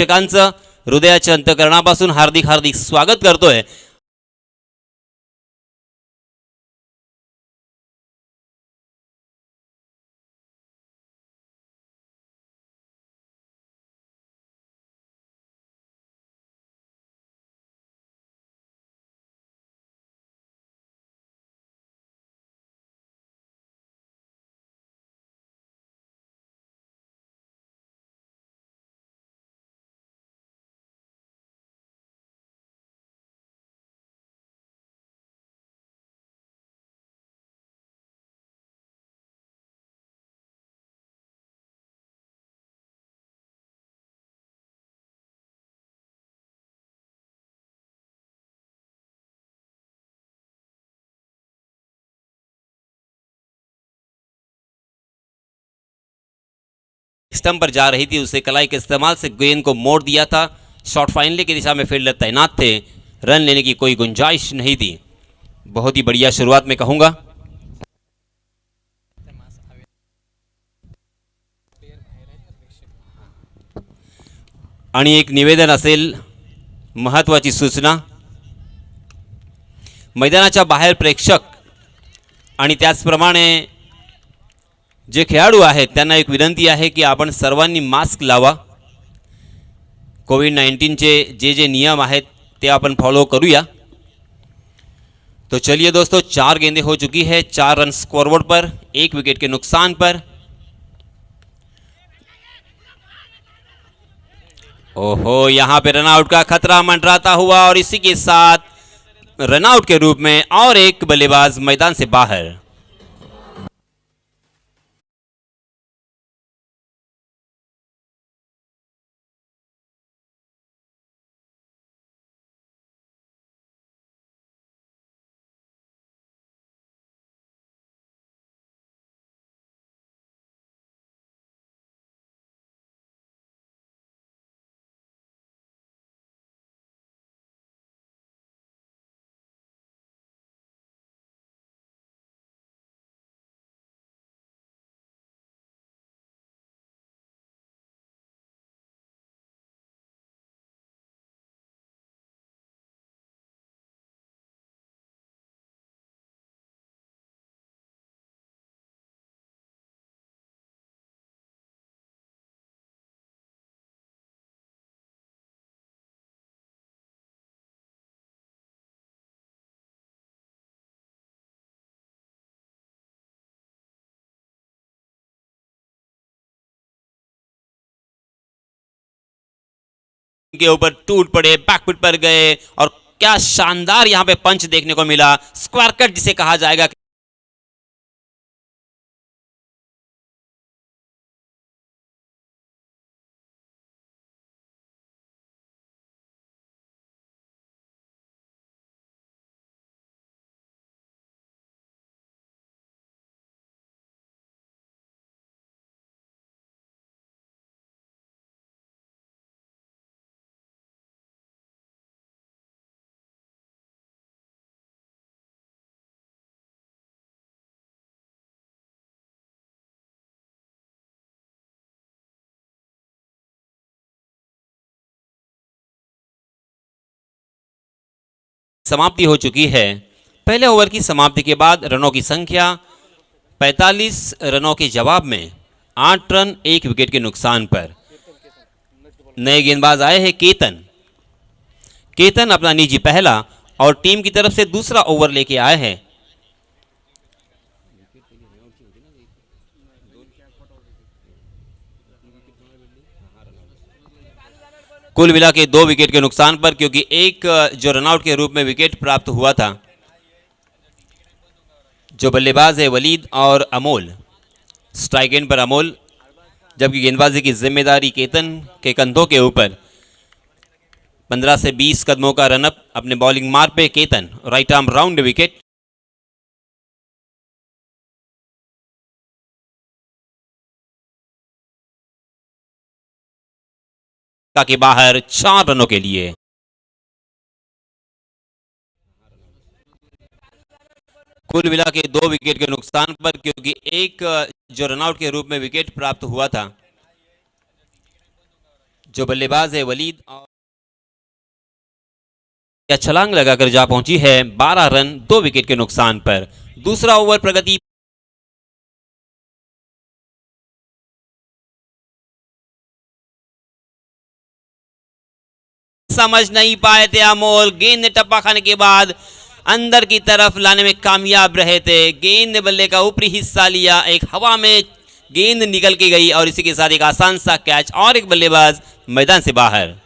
प्रेक्षकांचं हृदयाच्या अंतःकरणापासून हार्दिक हार्दिक स्वागत करतोय। स्टंप पर जा रही थी, उसे कलाई के इस्तेमाल से गेंद को मोड़ दिया था। शॉट फाइनल की दिशा में फील्डर तैनात थे, रन लेने की कोई गुंजाइश नहीं थी। बहुत ही बढ़िया शुरुआत में कहूंगा। आणि एक निवेदन असेल, महत्त्वाची सूचना, मैदानाच्या बाहेर प्रेक्षक आणि त्याचप्रमाणे जे खेळाडू आहेत त्यांना एक विनंती आहे की आपण सर्वांनी मास्क लावा। कोविड-19 जे जे नियम आहेत ते आपण फॉलो करूया। तो चलिए दोस्तों, 4 गेंदें हो चुकी है, 4 रन स्कोरबोर्ड पर, 1 विकेट के नुकसान पर। ओहो, यहां पे रनआउट का खतरा मंडराता हुआ और इसी के साथ रनआउट के रूप में और एक बल्लेबाज मैदान से बाहर। के ऊपर टूट पड़े, बैकफुट पर गए और क्या शानदार यहां पे पंच देखने को मिला, स्क्वायर कट जिसे कहा जाएगा। समाप्ति हो चुकी है। पहले ओवर की समाप्ति के बाद रनों की संख्या 45 रनों के जवाब में 8 रन 1 विकेट के नुकसान पर। नए गेंदबाज आए हैं केतन अपना निजी पहला और टीम की तरफ से दूसरा ओवर लेके आए हैं। कुल मिला के 2 विकेट के नुकसान पर, क्योंकि एक जो रनआउट के रूप में विकेट प्राप्त हुआ था। जो बल्लेबाज है वलीद और अमोल, स्ट्राइक एंड पर अमोल, जबकि गेंदबाजी की जिम्मेदारी केतन के कंधों के ऊपर। 15 से 20 कदमों का रनअप अपने बॉलिंग मार्ग पे Ketan, right arm round wicket. के बाहर 4 रनों के लिए। कुल मिला के 2 विकेट के नुकसान पर, क्योंकि एक जो रनआउट के रूप में विकेट प्राप्त हुआ था। जो बल्लेबाज है वलीद और या छलांग लगाकर जा पहुंची है 12 रन 2 विकेट के नुकसान पर। दूसरा ओवर प्रगति समझ नहीं पाए थे अमोल, गेंद ने टप्पा खाने के बाद अंदर की तरफ लाने में कामयाब रहे थे। गेंद ने बल्ले का ऊपरी हिस्सा लिया, एक हवा में गेंद निकल के गई और इसी के साथ एक आसान सा कैच और एक बल्लेबाज मैदान से बाहर।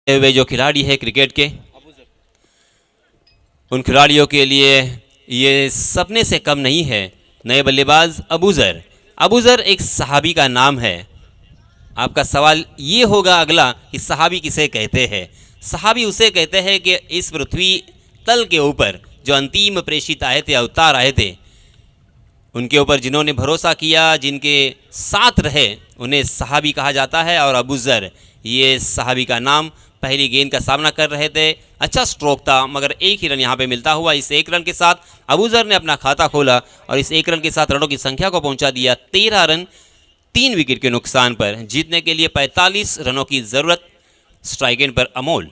वे जो खिलाड़ी है क्रिकेट के, उन खिलाड़ियों के लिए ये सपने से कम नहीं है। नए बल्लेबाज अबूजर। अबूजर एक सहाबी का नाम है। आपका सवाल ये होगा अगला कि सहाबी किसे कहते हैं। सहाबी उसे कहते हैं कि इस पृथ्वी तल के ऊपर जो अंतिम प्रेषित आए थे, अवतार आए थे, उनके ऊपर जिन्होंने भरोसा किया, जिनके साथ रहे, उन्हें सहाबी कहा जाता है। और अबूजर ये सहाबी का नाम। पहली गेंद का सामना कर रहे थे, अच्छा स्ट्रोक था मगर एक ही रन यहाँ पे मिलता हुआ। इस एक रन के साथ अबूजर ने अपना खाता खोला और इस एक रन के साथ रनों की संख्या को पहुंचा दिया 13 रन 3 विकेट के नुकसान पर। जीतने के लिए 45 रनों की जरूरत। स्ट्राइक एंड पर अमोल।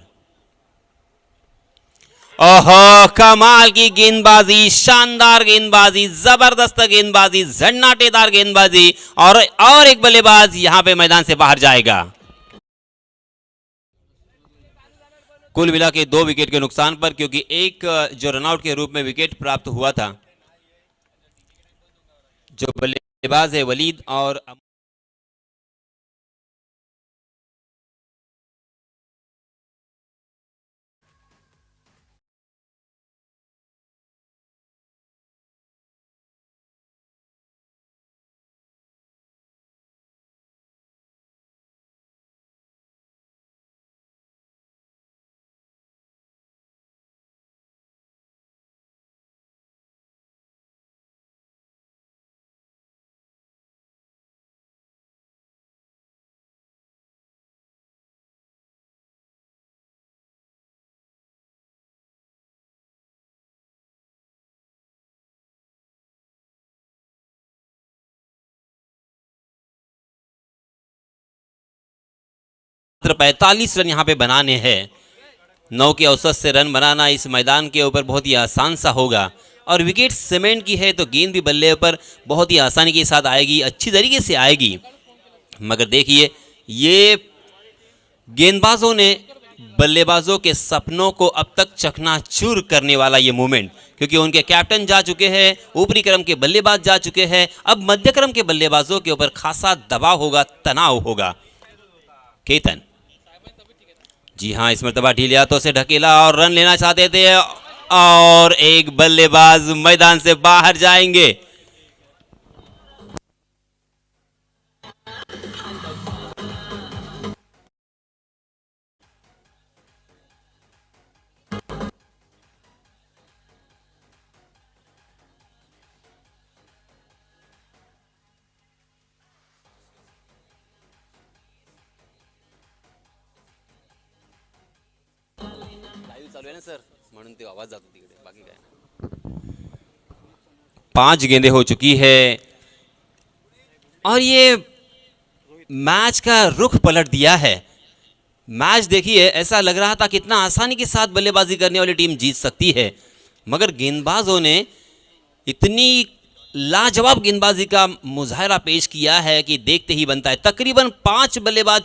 ओहो, कमाल की गेंदबाजी, शानदार गेंदबाजी, जबरदस्त गेंदबाजी, झन्नाटेदार गेंदबाजी और एक बल्लेबाज यहां पे मैदान से बाहर जाएगा। कुल मिला के 2 विकेट के नुकसान पर, क्योंकि एक जो रनआउट के रूप में विकेट प्राप्त हुआ था। जो बल्लेबाज है वलीद और मात्र 45 रन यहां पे बनाने हैं। 9 के औसत से रन बनाना इस मैदान के ऊपर बहुत ही आसान सा होगा। और विकेट सीमेंट की है तो गेंद भी बल्ले पर बहुत ही आसानी के साथ आएगी, अच्छी तरीके से आएगी। मगर देखिए, ये गेंदबाजों ने बल्लेबाजों के सपनों को अब तक चकनाचूर करने वाला ये मूवमेंट, क्योंकि उनके कैप्टन जा चुके हैं, ऊपरी क्रम के बल्लेबाज जा चुके हैं, अब मध्य क्रम के बल्लेबाजों के ऊपर खासा दबाव होगा, तनाव होगा। केतन, जी हाँ, इस मरतबा ढीले हाथों से ढकेला और रन लेना चाहते थे और एक बल्लेबाज मैदान से बाहर जाएंगे। सर म्हणून ते आवाज जातो तिकडे, बाकी काय। 5 गेंदें हो चुकी है और ये मैच का रुख पलट दिया है। मैच देखिए, ऐसा लग रहा था कितना आसानी के साथ बल्लेबाजी करने वाली टीम जीत सकती है, मगर गेंदबाजों ने इतनी लाजवाब गेंदबाजी का मुजाहरा पेश किया है कि देखते ही बनता है। तकरीबन 5 बल्लेबाज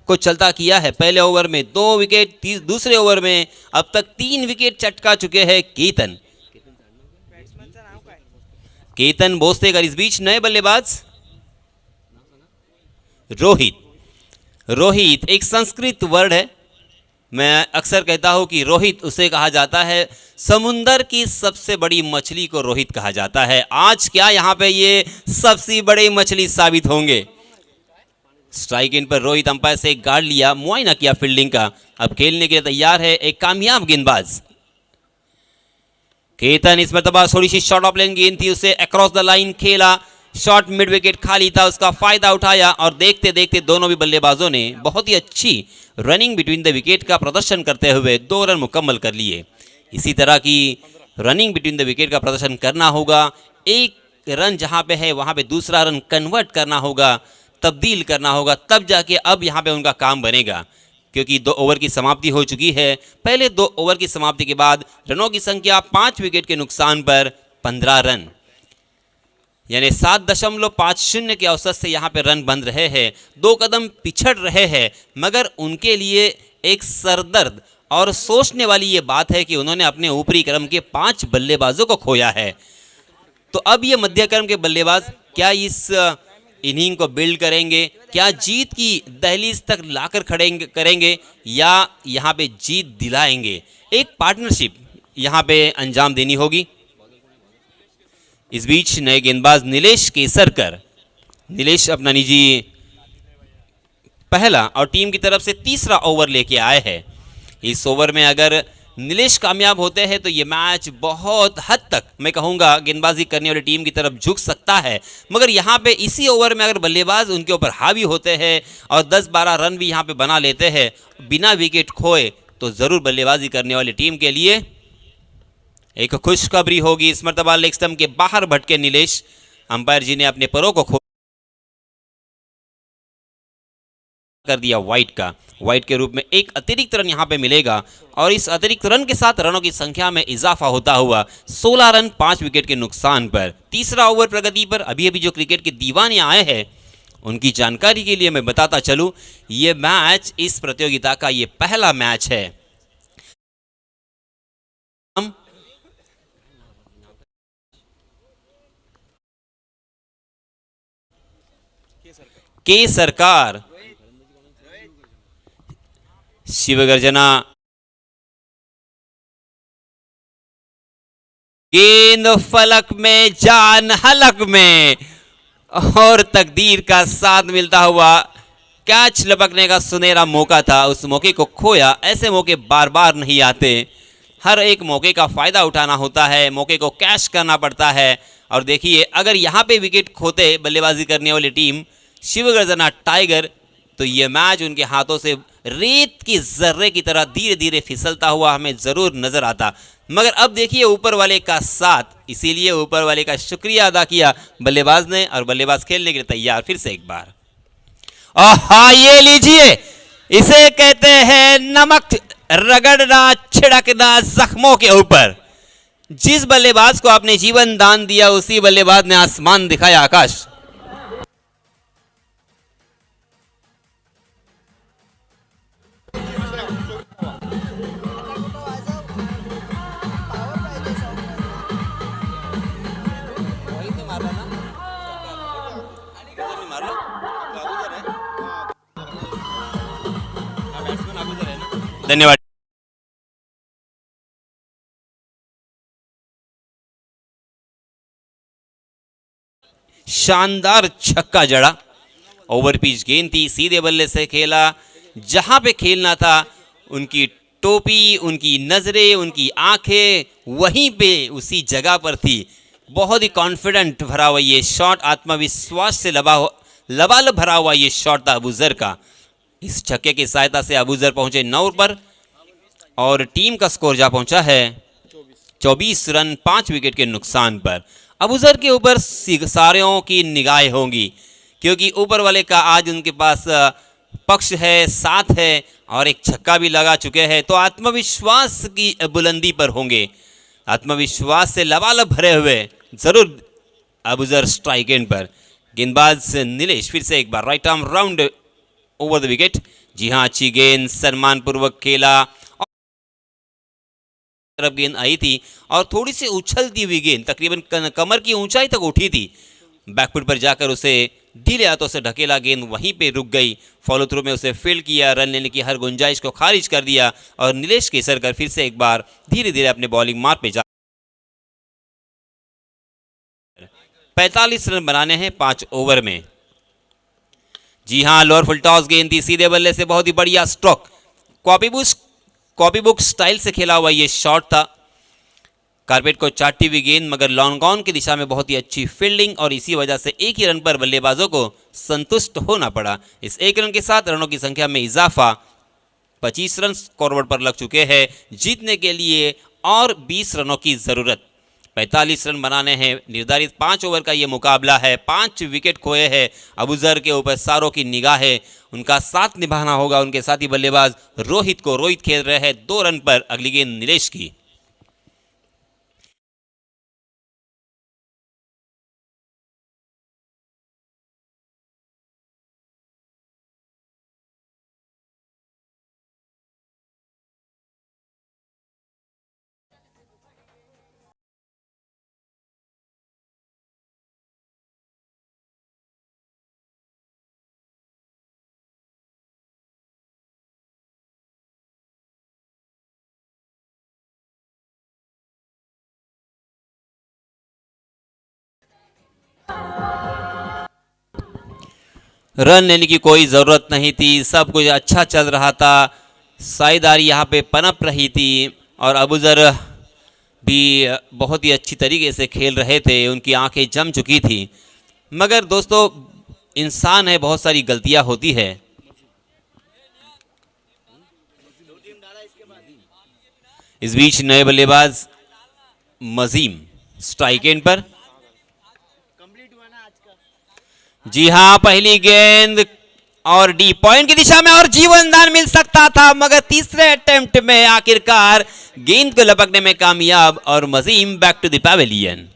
को चलता किया है। पहले ओवर में 2 विकेट, दूसरे ओवर में अब तक 3 विकेट चटका चुके हैं केतन। केतन बोस्तेकर। इस बीच नए बल्लेबाज रोहित। रोहित एक संस्कृत वर्ड है। मैं अक्सर कहता हूं कि रोहित उसे कहा जाता है, समुंदर की सबसे बड़ी मछली को रोहित कहा जाता है। आज क्या यहां पे ये सबसे बड़ी मछली साबित होंगे। स्ट्राइक इन पर रोहित अंपायर से एक गार्ड लिया, मुआयना किया फील्डिंग का, अब खेलने के लिए तैयार है। एक कामयाब गेंदबाज केतन इस मरतबा थोड़ी सी शॉर्ट ऑफ लेन गेंद थी, उसे अक्रॉस द लाइन खेला, शॉर्ट मिड विकेट खाली था, उसका फायदा उठाया और देखते देखते दोनों भी बल्लेबाजों ने बहुत ही अच्छी रनिंग बिटवीन द विकेट का प्रदर्शन करते हुए 2 रन मुकम्मल कर लिए। इसी तरह की रनिंग बिटवीन द विकेट का प्रदर्शन करना होगा। एक रन जहां पे है वहां पे दूसरा रन कन्वर्ट करना होगा, तब्दील करना होगा, तब जाके अब यहां पे उनका काम बनेगा, क्योंकि 2 ओवर की समाप्ति हो चुकी है। पहले 2 ओवर की समाप्ति के बाद रनों की संख्या 5 विकेट के नुकसान पर 15 रन, यानी 7.50 के औसत से यहाँ पे रन बन रहे हैं। 2 कदम पिछड़ रहे हैं, मगर उनके लिए एक सरदर्द और सोचने वाली ये बात है कि उन्होंने अपने ऊपरी क्रम के 5 बल्लेबाजों को खोया है। तो अब ये मध्य क्रम के बल्लेबाज क्या इस इनिंग को बिल्ड करेंगे, क्या जीत की दहलीज तक लाकर करेंगे या यहाँ पे जीत दिलाएंगे? एक पार्टनरशिप यहाँ पे अंजाम देनी होगी। इस बीच नए गेंदबाज नीलेश केसरकर, नीलेश अपना निजी पहला और टीम की तरफ से तीसरा ओवर लेके आए हैं। इस ओवर में अगर नीलेश कामयाब होते हैं तो ये मैच बहुत हद तक मैं कहूँगा गेंदबाजी करने वाली टीम की तरफ झुक सकता है, मगर यहाँ पे इसी ओवर में अगर बल्लेबाज उनके ऊपर हावी होते हैं और 10-12 रन भी यहाँ पे बना लेते हैं बिना विकेट खोए, तो ज़रूर बल्लेबाजी करने वाली टीम के लिए एक खुशखबरी होगी। इस मरतबा लेग स्टंप के बाहर भटके नीलेश, अंपायर जी ने अपने परों को खो कर दिया वाइट के रूप में एक अतिरिक्त रन यहां पे मिलेगा और इस अतिरिक्त रन के साथ रनों की संख्या में इजाफा होता हुआ 16 रन 5 विकेट के नुकसान पर। तीसरा ओवर प्रगति पर। अभी अभी जो क्रिकेट के दीवाने आए हैं उनकी जानकारी के लिए मैं बताता चलूं, ये मैच इस प्रतियोगिता का ये पहला मैच है। के सरकार, शिवगर्जना, गेंद फलक में, जान हलक में और तकदीर का साथ मिलता हुआ कैच लपकने का सुनहरा मौका था, उस मौके को खोया। ऐसे मौके बार बार नहीं आते, हर एक मौके का फ़ायदा उठाना होता है, मौके को कैश करना पड़ता है। और देखिए अगर यहाँ पे विकेट खोते बल्लेबाजी करने वाली टीम शिवगर्जना टाइगर, तो ये मैच उनके हाथों से रेत की जर्रे की तरह धीरे धीरे फिसलता हुआ हमें ज़रूर नज़र आता। मगर अब देखिए ऊपर वाले का साथ, इसीलिए ऊपर वाले का शुक्रिया अदा किया बल्लेबाज ने और बल्लेबाज खेलने के लिए तैयार फिर से एक बार। हाँ ये लीजिए, इसे कहते हैं नमक रगड़ना, छिड़कना जख्मों के ऊपर। जिस बल्लेबाज को आपने जीवन दान दिया उसी बल्लेबाज ने आसमान दिखाया, आकाश। धन्यवाद। शानदार छक्का जड़ा, ओवर पिच गेंद थी, सीधे बल्ले से खेला, जहां पे खेलना था उनकी टोपी, उनकी नजरें, उनकी आंखें वहीं पे उसी जगह पर थी। बहुत ही कॉन्फिडेंट भरा हुआ ये शॉट, आत्मविश्वास से लबालब भरा हुआ ये शॉट था अबूजर का। इस छक्के की सहायता से अबूजर पहुंचे 9 पर और टीम का स्कोर जा पहुंचा है 24 रन 5 विकेट के नुकसान पर। अबूजर के ऊपर सारों की निगाहें होंगी, क्योंकि ऊपर वाले का आज उनके पास पक्ष है, साथ है और एक छक्का भी लगा चुके हैं, तो आत्मविश्वास की बुलंदी पर होंगे। आत्मविश्वास से लबालब भरे हुए जरूर अबूजर स्ट्राइक एंड पर। गेंदबाज नीलेश फिर से एक बार right arm round over the wicket. जी हाँ, अच्छी गेंद, सम्मानपूर्वक खेला और तरफ गेंद आई थी और थोड़ी सी उछलती हुई गेंद तकरीबन कमर की ऊंचाई तक उठी थी, बैकफुट पर जाकर उसे ढीले हाथों से ढकेला, गेंद वहीं पे रुक गई। फॉलो थ्रू में उसे फील्ड किया, रन लेने की हर गुंजाइश को खारिज कर दिया और नीलेश केसरकर फिर से एक बार धीरे धीरे अपने बॉलिंग मार्ग पे जा 45 रन बनाने हैं 5 ओवर में। जी हाँ, लोअर फुल टॉस गेंद थी, सीधे बल्ले से बहुत ही बढ़िया स्ट्रोक, कॉपी बुक स्टाइल से खेला हुआ ये शॉट था। कारपेट को चाटती हुई गेंद, मगर लॉन्ग ऑन की दिशा में बहुत ही अच्छी फील्डिंग, और इसी वजह से एक ही रन पर बल्लेबाजों को संतुष्ट होना पड़ा। इस एक रन के साथ रनों की संख्या में इजाफा, 25 रन स्कोरबोर्ड पर लग चुके हैं। जीतने के लिए और 20 रनों की जरूरत, 45 रन बनाने हैं। निर्धारित 5 ओवर का ये मुकाबला है। 5 विकेट खोए हैं। अबूजर के ऊपर सारों की निगाह है, उनका साथ निभाना होगा। उनके साथी बल्लेबाज रोहित खेल रहे हैं 2 रन पर। अगली गेंद नीलेश की। रन लेने की कोई ज़रूरत नहीं थी, सब कुछ अच्छा चल रहा था। साझेदारी यहाँ पे पनप रही थी और अबूजर भी बहुत ही अच्छी तरीके से खेल रहे थे। उनकी आंखें जम चुकी थी। मगर दोस्तों, इंसान है, बहुत सारी गलतियां होती है। इस बीच नए बल्लेबाज मजीम स्ट्राइक एंड पर। जी हां, पहली गेंद और डी पॉइंट की दिशा में और जीवन दान मिल सकता था, मगर तीसरे अटेम्प्ट में आखिरकार गेंद को लपकने में कामयाब और मजीम बैक टू द पैवेलियन।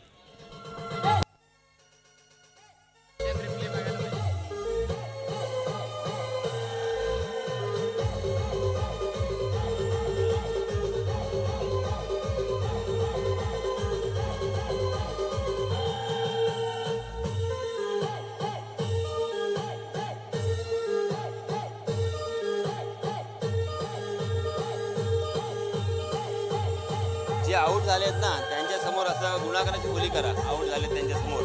जे आउट झालेत ना, त्यांच्या समोर असं गुणाकाराची बोली करा. आउट झाले त्यांच्या समोर,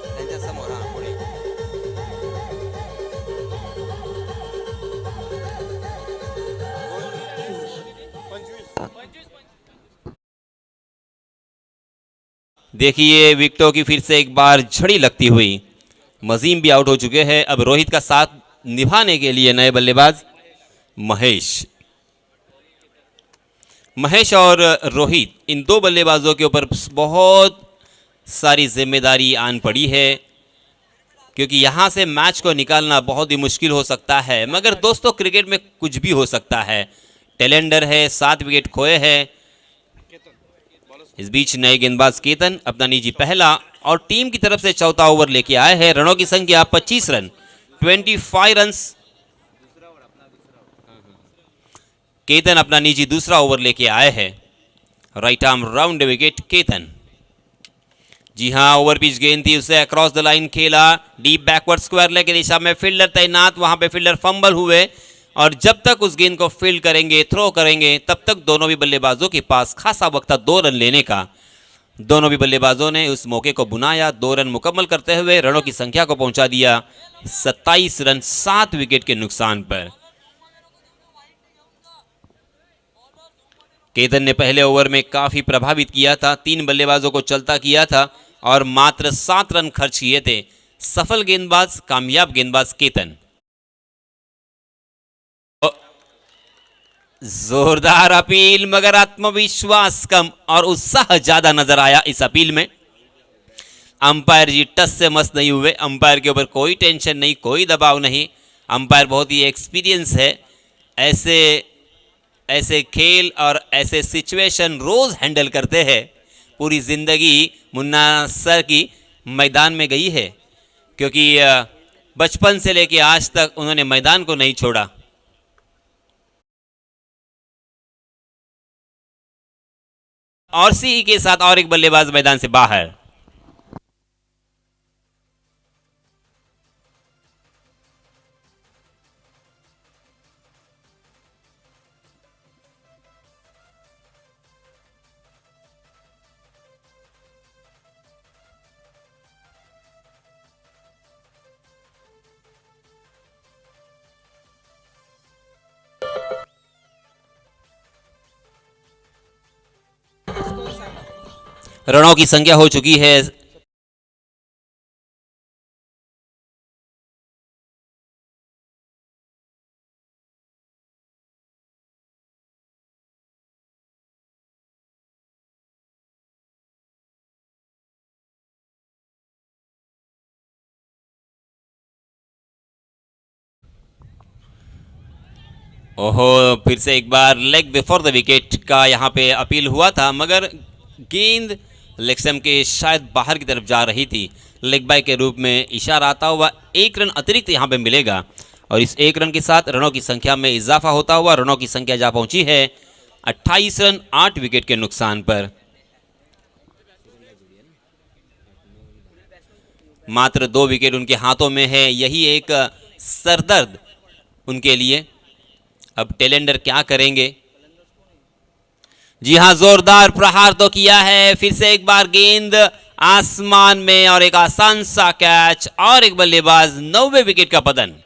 त्यांच्या समोर. हां, पुढे. देखिए, विकेटों की फिर से एक बार झड़ी लगती हुई। मजीम भी आउट हो चुके हैं। अब रोहित का साथ निभाने के लिए नए बल्लेबाज महेश और रोहित, इन दो बल्लेबाजों के ऊपर बहुत सारी जिम्मेदारी आन पड़ी है, क्योंकि यहां से मैच को निकालना बहुत ही मुश्किल हो सकता है। मगर दोस्तों, क्रिकेट में कुछ भी हो सकता है। टेलेंडर है, 7 विकेट खोए हैं। इस बीच नए गेंदबाज केतन अपना निजी पहला और टीम की तरफ से चौथा ओवर लेके आए हैं। रनों की संख्या 25 रन, 25 रन। केतन अपना निजी दूसरा ओवर लेके आए हैं। Right arm round wicket Ketan. जी हां, ओवर पिच गेंद थी, उसे अक्रॉस द लाइन खेला। डीप बैकवर्ड स्क्वायर लेग की दिशा में फील्डर तैनात, वहां पे फील्डर फंबल हुए, और जब तक उस गेंद को फील्ड करेंगे, थ्रो करेंगे, तब तक दोनों भी बल्लेबाजों के पास खासा वक्त था 2 रन लेने का। दोनों भी बल्लेबाजों ने उस मौके को बुनाया। 2 रन मुकम्मल करते हुए रनों की संख्या को पहुंचा दिया 27 रन 7 विकेट के नुकसान पर। केतन ने पहले ओवर में काफी प्रभावित किया था, 3 बल्लेबाजों को चलता किया था और मात्र 7 रन खर्च किए थे। सफल गेंदबाज, कामयाब गेंदबाज केतन। जोरदार अपील, मगर आत्मविश्वास कम और उत्साह ज्यादा नजर आया इस अपील में। अंपायर जी टस से मस नहीं हुए। अंपायर के ऊपर कोई टेंशन नहीं, कोई दबाव नहीं। अंपायर बहुत ही एक्सपीरियंस है। ऐसे खेल और ऐसे सिचुएशन रोज हैंडल करते हैं। पूरी जिंदगी मुन्ना सर की मैदान में गई है, क्योंकि बचपन से लेकर आज तक उन्होंने मैदान को नहीं छोड़ा। और सी के साथ और एक बल्लेबाज मैदान से बाहर। रनों की संख्या हो चुकी है 'ओहो फिर से एक बार लेग बिफोर द विकेट का यहाँ पे अपील हुआ था मगर गेंद लेग स्टंप के शायद बाहर की तरफ जा रही थी। लेग बाय के रूप में इशारा आता हुआ 1 रन अतिरिक्त यहाँ पे मिलेगा और इस 1 रन के साथ रनों की संख्या में इजाफा होता हुआ रनों की संख्या जा पहुंची है 28 रन 8 विकेट के नुकसान पर। मात्र 2 विकेट उनके हाथों में है, यही एक सरदर्द उनके लिए। अब टेलेंडर क्या करेंगे? जी हां, जोरदार प्रहार तो किया है, फिर से एक बार गेंद आसमान में और एक आसान सा कैच और एक बल्लेबाज 90 विकेट का पतन।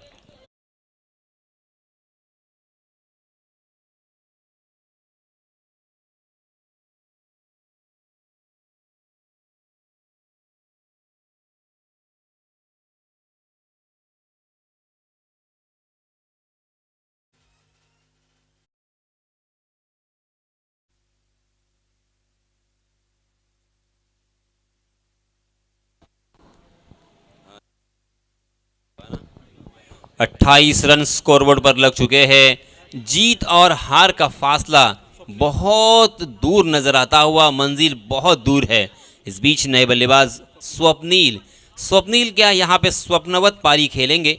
अट्ठाईस रन स्कोरबोर्ड पर लग चुके हैं। जीत और हार का फासला बहुत दूर नजर आता हुआ, मंजिल बहुत दूर है। इस बीच नए बल्लेबाज स्वप्नील क्या यहां पे स्वप्नवत पारी खेलेंगे?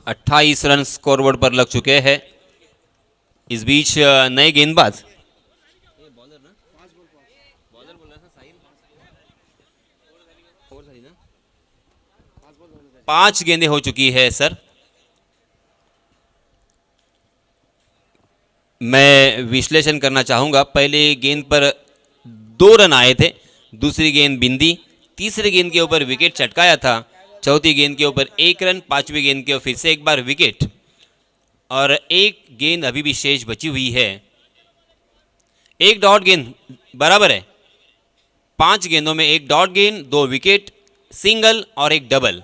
अट्ठाईस रन स्कोरबोर्ड पर लग चुके हैं। इस बीच नए गेंदबाज 5 गेंदें हो चुकी है सर। मैं विश्लेषण करना चाहूंगा। पहले गेंद पर 2 रन आए थे, दूसरी गेंद बिंदी, तीसरी गेंद के ऊपर विकेट चटकाया था, चौथी गेंद के ऊपर 1 रन, पांचवी गेंद के ऊपर फिर से एक बार विकेट और एक गेंद अभी भी शेष बची हुई है। एक डॉट गेंद बराबर है। 5 गेंदों में एक डॉट गेंद, 2 विकेट, सिंगल और एक डबल।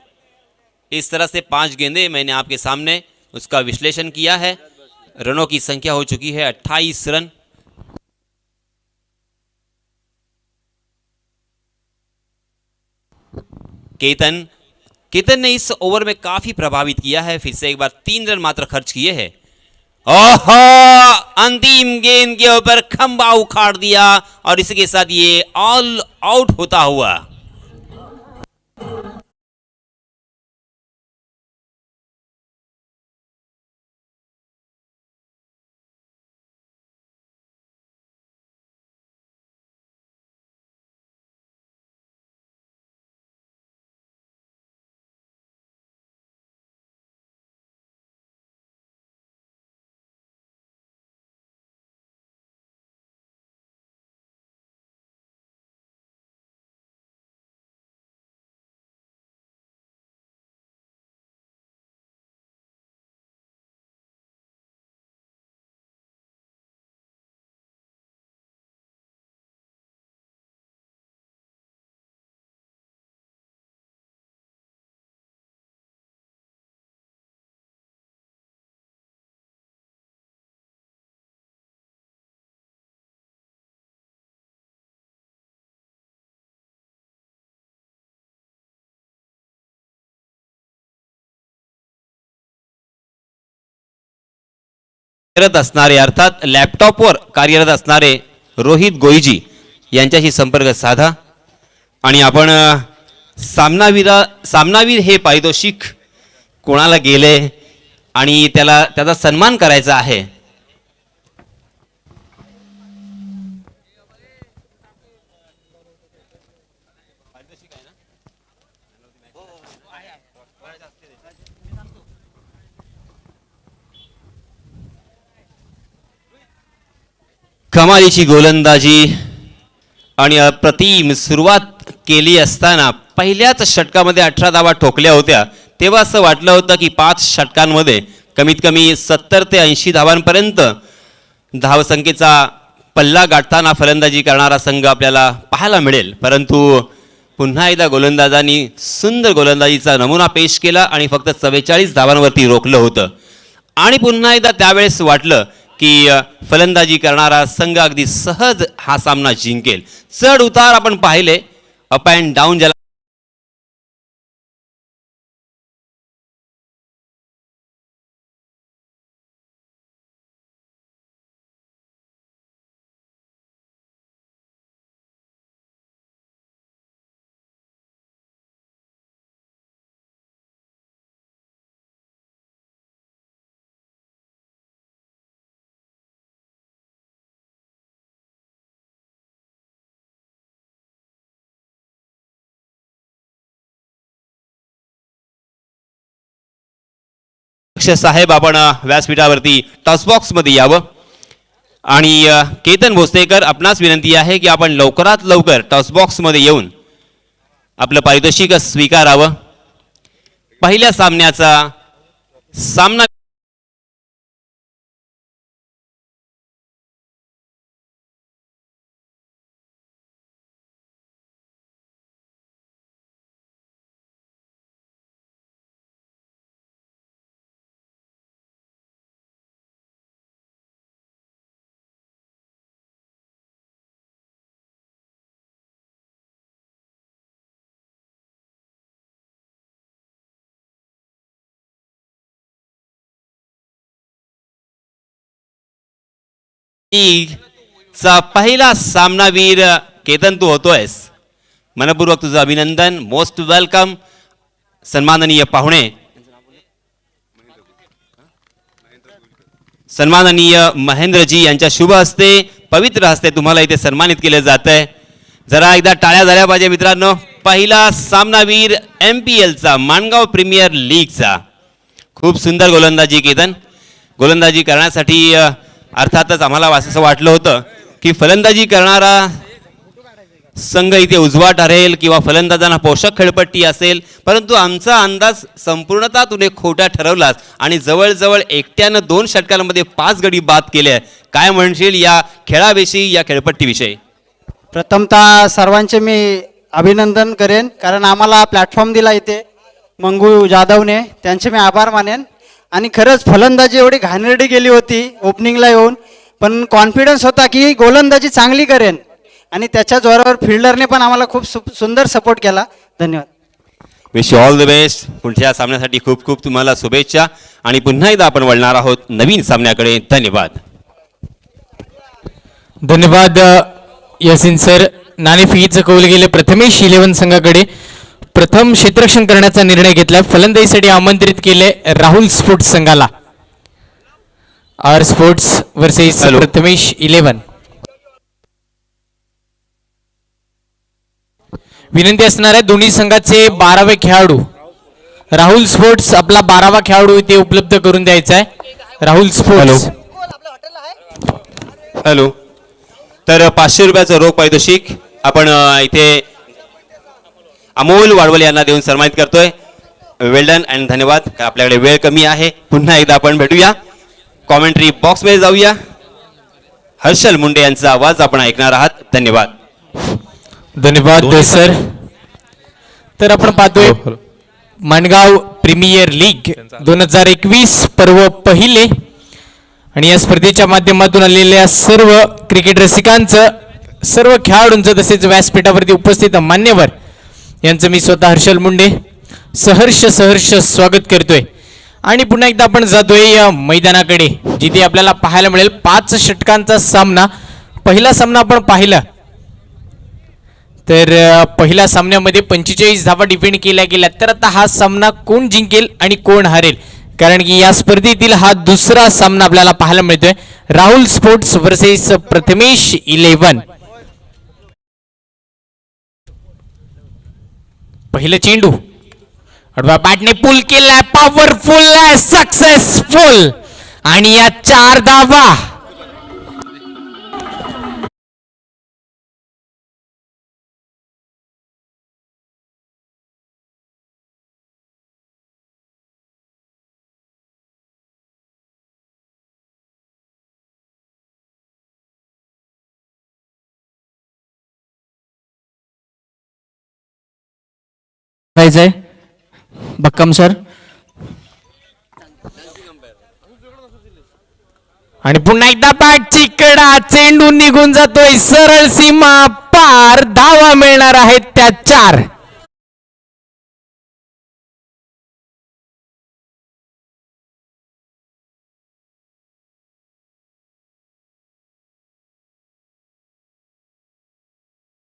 इस तरह से 5 गेंदें मैंने आपके सामने उसका विश्लेषण किया है। रनों की संख्या हो चुकी है 28 रन। केतन ने इस ओवर में काफी प्रभावित किया है। फिर से एक बार 3 रन मात्र खर्च किए हैं। ओहो, अंतिम गेंद के ऊपर खंबा उखाड़ दिया और इसके साथ ये ऑल आउट होता हुआ। कार्यरत असणारे अर्थात लॅपटॉपवर कार्यरत असणारे रोहित गोईजी यांच्याशी संपर्क साधा आणि आपण सामनावीर हे पारितोषिक कोणाला गेले आणि त्याचा सन्मान करायचा आहे। कमालीची गोलंदाजी आणि अप्रतिम सुरुवात केली असताना पहिल्याच षटकामध्ये 18 धावा ठोकल्या होत्या. तेव्हा असं वाटलं होतं की 5 षटकांमध्ये कमीत कमी 70 ते 80 धावांपर्यंत धावसंख्येचा पल्ला गाठताना फलंदाजी करणारा संघ आपल्याला पाहायला मिळेल. परंतु पुन्हा एकदा गोलंदाजांनी सुंदर गोलंदाजीचा नमुना पेश केला आणि फक्त 44 धावांवरती रोखलं होतं. आणि पुन्हा एकदा त्यावेळेस वाटलं की फलंदाजी करणारा संघ अगदी सहज हा सामना जिंकेल. चढ उतार आपण पाहिले, अप अँड डाऊन ज्याला साहेब आपण व्यासपीठावरती टॉसबॉक्स मध्ये यावं. आणि केतन भोसलेकर आपणास विनंती आहे की आपण लवकरात लवकर टॉसबॉक्स मध्ये येऊन आपलं पारितोषिक स्वीकारावं. पहिल्या सामन्याचा सामना चा पहिला सामनावीर केतन तू होतोयस. मनपूर्वक तुझं अभिनंदन. Most welcome. सन्माननीय पाहुणे, सन्माननीय महेंद्रजी यांच्या शुभ हस्ते, पवित्र हस्ते तुम्हाला इथे सन्मानित केले जात आहे. जरा एकदा टाळ्या झाल्या पाहिजे मित्रांनो. पहिला सामनावीर MPL चा, माणगाव प्रीमियर लीगचा. खूप सुंदर गोलंदाजी केतन. गोलंदाजी करण्यासाठी अर्थातच आम्हाला असं वाटलं होतं की फलंदाजी करणारा संघ इथे उजवा ठरेल किंवा फलंदाजांना पोषक खेळपट्टी असेल, परंतु आमचा अंदाज संपूर्णतः तुने खोटा ठरवलास आणि जवळजवळ एकट्यानं 2 षटकांमध्ये 5 गडी बाद केले. काय म्हणशील या खेळाविषयी, या खेळपट्टीविषयी? प्रथमतः सर्वांचे मी अभिनंदन करेन, कारण आम्हाला प्लॅटफॉर्म दिला इथे मंगू जाधवने, त्यांचे मी आभार मानेन. आणि खरंच फलंदाजी एवढी घाणेरडी गेली होती ओपनिंगला येऊन, पण कॉन्फिडन्स होता की गोलंदाजी चांगली करेन आणि त्याच्या जोरावर फिल्डरने पण आम्हाला खूप सुंदर सपोर्ट केला. धन्यवाद. Wish you all the best. पुढच्या सामन्यासाठी खूप खूप तुम्हाला शुभेच्छा. आणि पुन्हा एकदा आपण वळणार आहोत नवीन सामन्याकडे. धन्यवाद. धन्यवाद यासिन सर. नाणेफेकीचं कौल गेले प्रथमेश 11 संघाकडे. प्रथम क्षेत्ररक्षण करण्याचा निर्णय घेतला. फलंदाजीसाठी आमंत्रित केले राहुल स्पोर्ट्स संघाला. R sports versus Prathamesh 11. विनंती असणार आहे दोन्ही संघाचे 12वे खेळाडू. राहुल स्पोर्ट्स आपला 12वा खेळाडू इथे उपलब्ध करून द्यायचा आहे. राहुल स्पोर्ट्स. हॅलो. तर 500 रुपयाचं रोख पारितोषिक आपण इथे अमोल वाडवले यांना देऊन सन्मानित करतोय. वेल डन अँड धन्यवाद. आपल्याकडे वेळ कमी आहे. पुन्हा एकदा आपण भेटूया. कॉमेंट्री बॉक्समध्ये जाऊया. हर्षल मुंडे यांचा आवाज आपण ऐकणार आहात. धन्यवाद. धन्यवाद सर. तर आपण पाहतोय माणगाव प्रीमियर लीग 2021 पर्व पहिले. आणि या स्पर्धेच्या माध्यमातून आलेल्या सर्व क्रिकेट रसिकांचं, सर्व खेळाडूंचं, तसेच व्यासपीठावरती उपस्थित मान्यवर यांचं मी स्वतः हर्षल मुंडे सहर्ष स्वागत करतोय. आणि पुन्हा एकदा आपण जातोय या मैदानाकडे, जिथे आपल्याला पाहायला मिळेल 5 षटकांचा सामना. पहिला सामना आपण पाहिला तर पहिल्या सामन्यामध्ये 45 धावा डिफेंड केल्या गेल्या. तर आता हा सामना कोण जिंकेल आणि कोण हारेल, कारण की या स्पर्धेतील हा दुसरा सामना आपल्याला पाहायला मिळतोय. Rahul sports versus Prathamesh 11. पहिलं चेंडू अडवा बॅटने पुल केलाय, पॉवरफुल आहे, सक्सेसफुल. आणि या 4 धावा करायचंय बक्कम सर. आणि पुन्हा एकदा बॅटची कडा, चेंडू निघून जातोय सरळ सीमा पार. धावा मिळणार आहेत त्या 4.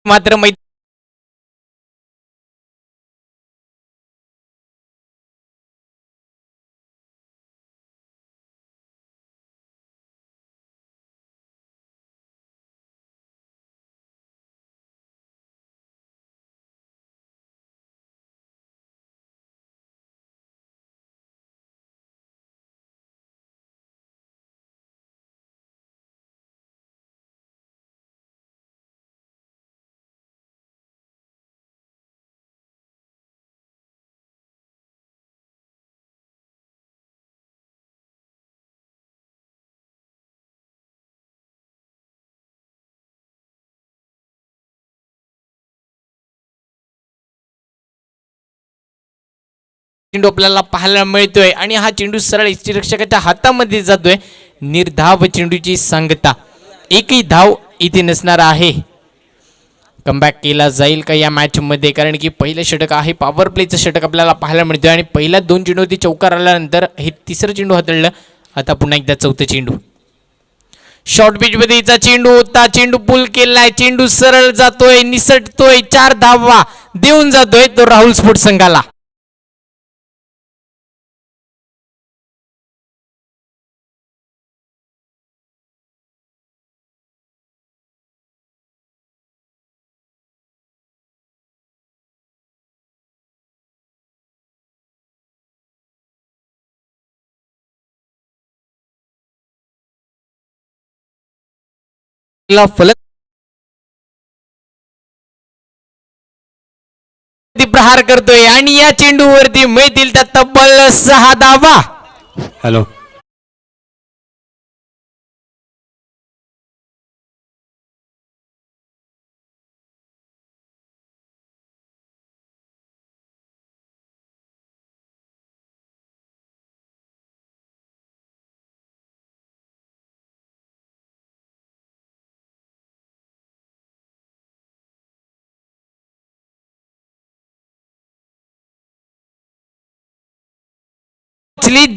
मात्र चेंडू आपल्याला पाहायला मिळतोय आणि हा चेंडू सरळ यष्टीरक्षकाच्या हातामध्ये जातोय. निर्धाव चेंडूची सांगता. एकही धाव इथे नसणार आहे. कमबॅक केला जाईल का या मॅच मध्ये, कारण की पहिलं षटक आहे पॉवर प्लेचं षटक आपल्याला पाहायला मिळतोय आणि पहिल्या 2 चेंडूवरती चौकार आल्यानंतर हे तिसरं चेंडू हाताळलं. आता पुन्हा एकदा चौथं चेंडू. शॉर्ट पिच मध्ये हिचा चेंडू होता. चेंडू पुल केलाय. चेंडू सरळ जातोय, निसटतोय. 4 धावा देऊन जातोय तो राहुल स्पोर्ट्स संघाला. फलक प्रहार करतोय आणि या चेंडूवरती मिळतील त्या तब्बल 6 धावा. हॅलो.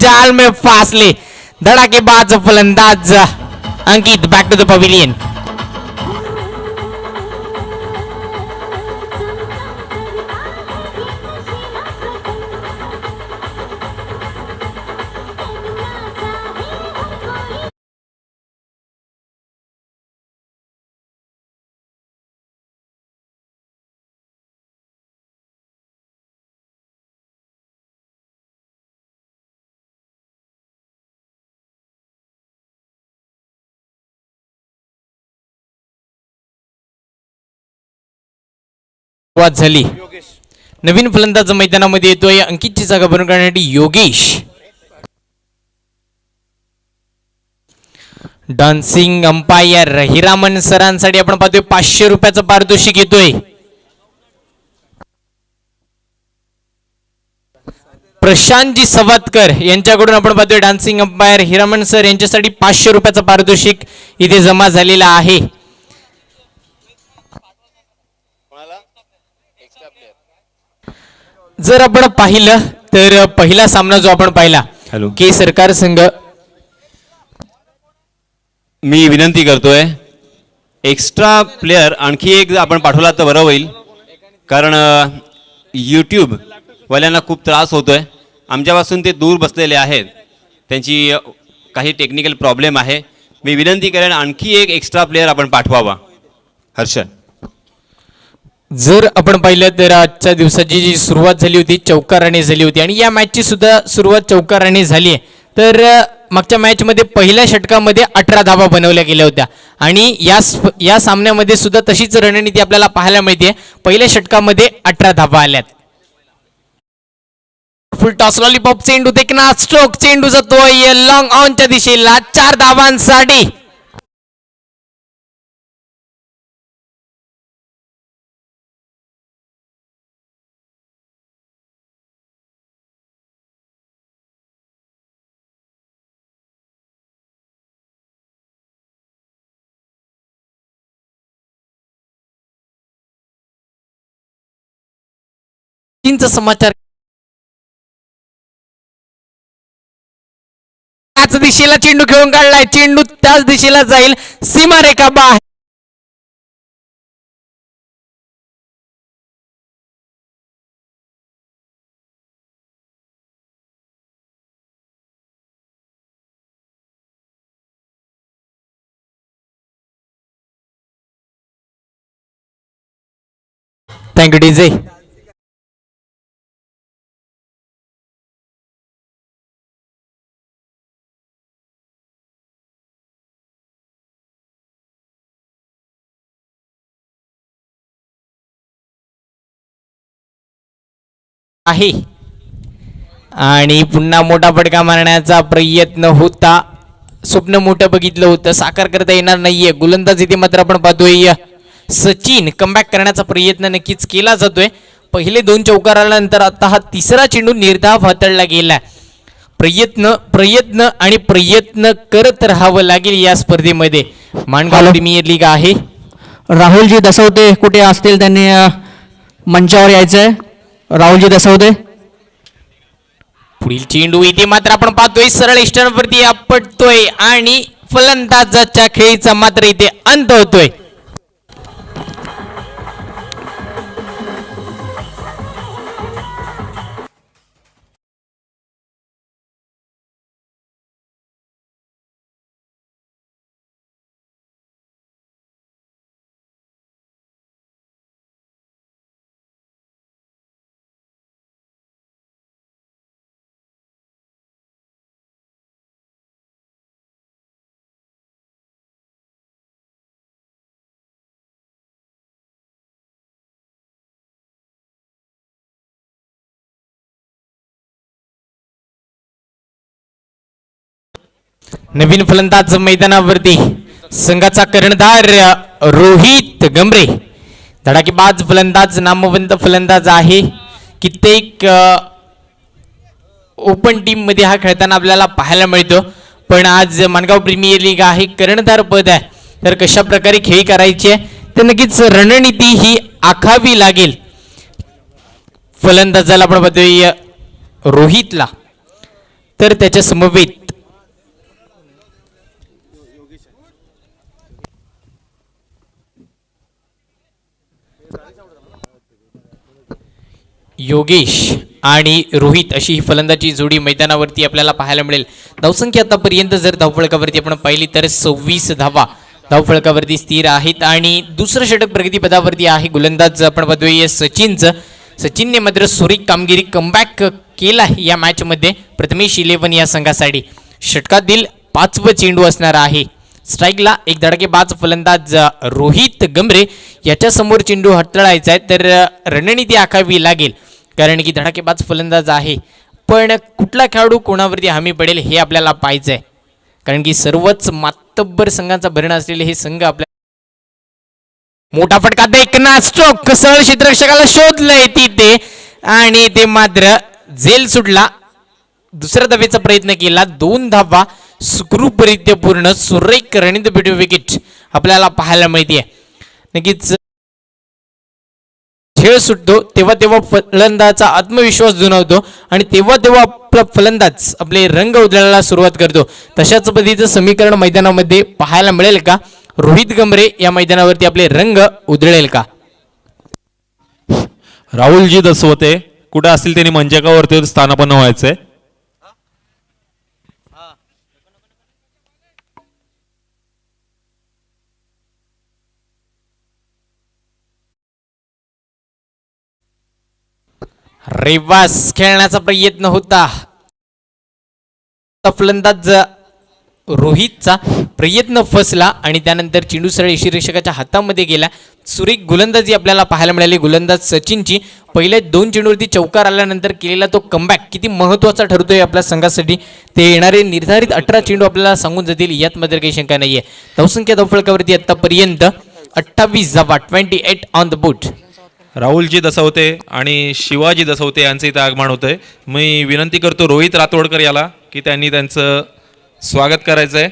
जाल में फासले. धडाकेबाज फलंदाज अंकित बॅक टू द पवेलियन. सुरुवात झाली. नवीन फलंदाज मैदानामध्ये येतोय. अंकितची जागा भरून करण्यासाठी योगेश. डान्सिंग अंपायर हिरामन सरांसाठी आपण पाहतोय 500 रुपयाचं पारितोषिक येतोय. प्रशांतजी सवातकर यांच्याकडून आपण पाहतोय डान्सिंग अंपायर हिरामन सर यांच्यासाठी 500 रुपयाचं पारितोषिक इथे जमा झालेला आहे. जर आपण पाहिलं तर पहिला सामना जो आपण पाहिला हॅलो. के सरकार संघ. मी विनंती करतोय एक्स्ट्रा प्लेयर आणखी एक आपण पाठवला तर बरं होईल, कारण यूट्यूब वाल्यांना खूप त्रास होतोय. आमच्यापासून ते दूर बसलेले आहेत, त्यांची काही टेक्निकल प्रॉब्लेम आहे. मी विनंती करेन आणखी एक एक्स्ट्रा प्लेयर आपण पाठवावा. हर्षद. जर आपण पाहिलं तर आजच्या दिवसाची जी सुरुवात झाली होती चौकाराने झाली होती आणि या मॅचची सुद्धा सुरुवात चौकाराने झाली आहे. तर मागच्या मॅचमध्ये पहिल्या षटकामध्ये 18 धावा बनवल्या गेल्या होत्या आणि या सामन्यामध्ये सुद्धा तशीच रणनीती आपल्याला पाहायला मिळते. पहिल्या षटकामध्ये 18 धावा आल्यात. फुल टॉस लॉलीपॉप चेंडू देखना स्ट्रोक. चेंडू जातोय लॉंग ऑनच्या दिशेला. 4 धावांसाठी खुशींचा समाचार त्याच दिशेला चेंडू खेळून काढलाय, चेंडू त्याच दिशेला जाईल, सीमारेखा बाहेर. Thank you DJ. आहे आणि पुन्हा मोठा फटका मारण्याचा प्रयत्न होता. स्वप्न मोठं बघितलं होतं, साकार करता येणार नाहीये. गोलंदाज इथे मात्र आपण पाहतोय सचिन कमबॅक करण्याचा प्रयत्न नक्कीच केला जातोय. पहिले 2 चौकार आल्यानंतर आता हा तिसरा चेंडू निर्धाव हाताळला गेला. प्रयत्न प्रयत्न आणि प्रयत्न करत राहावं लागेल या स्पर्धेमध्ये. माणगाव प्रीमियर लीग आहे. राहुलजी दसवते कुठे असतील त्यांनी मंचावर यायचंय. राहुलजी दसवते. पुढील चेंडू इथे मात्र आपण पाहतोय सरळ स्टंपवरती आपटतोय आणि फलंदाजाच्या खेळीचा मात्र इथे अंत होतोय. नवीन फलंदाज मैदानावरती संघाचा कर्णधार रोहित गमरे. धडाकेबाज फलंदाज, नामवंत फलंदाज आहे. कित्येक ओपन टीम मध्ये हा खेळताना आपल्याला पाहायला मिळतो. पण आज माणगाव प्रीमियर लीग आहे, कर्णधार पद आहे. तर कशा प्रकारे खेळी करायची आहे तर नक्कीच रणनीती ही आखावी लागेल. फलंदाजाला आपण पाहतोय रोहितला, तर त्याच्या समवेत योगेश आणि रोहित अशी ही फलंदाजी जोडी मैदानावरती आपल्याला पाहायला मिळेल. धावसंख्या आतापर्यंत जर धावफलकावरती आपण पाहिली तर 26 धावा धावफलकावरती स्थिर आहेत. आणि दुसरं षटक प्रगतीपदावरती आहे गोलंदाज आपण पाहतोय सचिनचं. सचिनने मात्र सुरेख कामगिरी कमबॅक केला या मॅचमध्ये. प्रथमेश 11 या संघासाठी. षटकातील 5वं चेंडू असणार आहे. स्ट्राईकला एक धडाकेबाज फलंदाज रोहित गमरे याच्या समोर चेंडू हाताळायचा आहे, तर रणनीती आखावी लागेल. कारण की धडाकेबाज फलंदाज आहे, पण कुठला खेळाडू कोणावरती हमी पडेल हे आपल्याला पाहायचं आहे. कारण की सर्वच मातब्बर संघांचा भरणा असलेले हे संघ आपल्या. मोठा फटका देखना स्ट्रोक सरळ क्षेत्ररक्षकाला शोधलंय तिथे आणि ते मात्र झेल सुटला. दुसऱ्या धावेचा प्रयत्न केला. 2 धावा सुखरूपरित्या पूर्ण सुरेख रणनीती विकेट आपल्याला पाहायला मिळते. नक्कीच खेळ सुटतो तेव्हा तेव्हा फलंदाजाचा आत्मविश्वास जुनवतो आणि तेव्हा तेव्हा आपला फलंदाज आपले रंग उधळायला सुरुवात करतो. तशाच पद्धतीचं समीकरण मैदानामध्ये पाहायला मिळेल का? रोहित गमरे या मैदानावरती आपले रंग उधळेल का? राहुलजी दसवते कुठे असतील त्यांनी मंचकावरती स्थानापन्न व्हायचंय. रेवास खेळण्याचा प्रयत्न होता. फलंदाज रोहितचा प्रयत्न फसला आणि त्यानंतर चेंडू सरळ यष्टीरक्षकाच्या हातामध्ये गेला. सुरेख गोलंदाजी आपल्याला पाहायला मिळाली गोलंदाज सचिनची. पहिल्या 2 चेंडूवरती चौकार आल्यानंतर केलेला तो कमबॅक किती महत्त्वाचा ठरतोय आपल्या संघासाठी ते येणारे निर्धारित 18 चेंडू आपल्याला सांगून जातील, यात मात्र काही शंका नाहीये. धावसंख्या धावफलकावरती आतापर्यंत 28 धावा, 28 ऑन द बोट. राहुलजी दसवते आणि शिवाजी दसवते यांचं इथं आगमन होतंय. मी विनंती करतो रोहित रातोडकर याला की त्यांनी त्यांचं स्वागत करायचं आहे.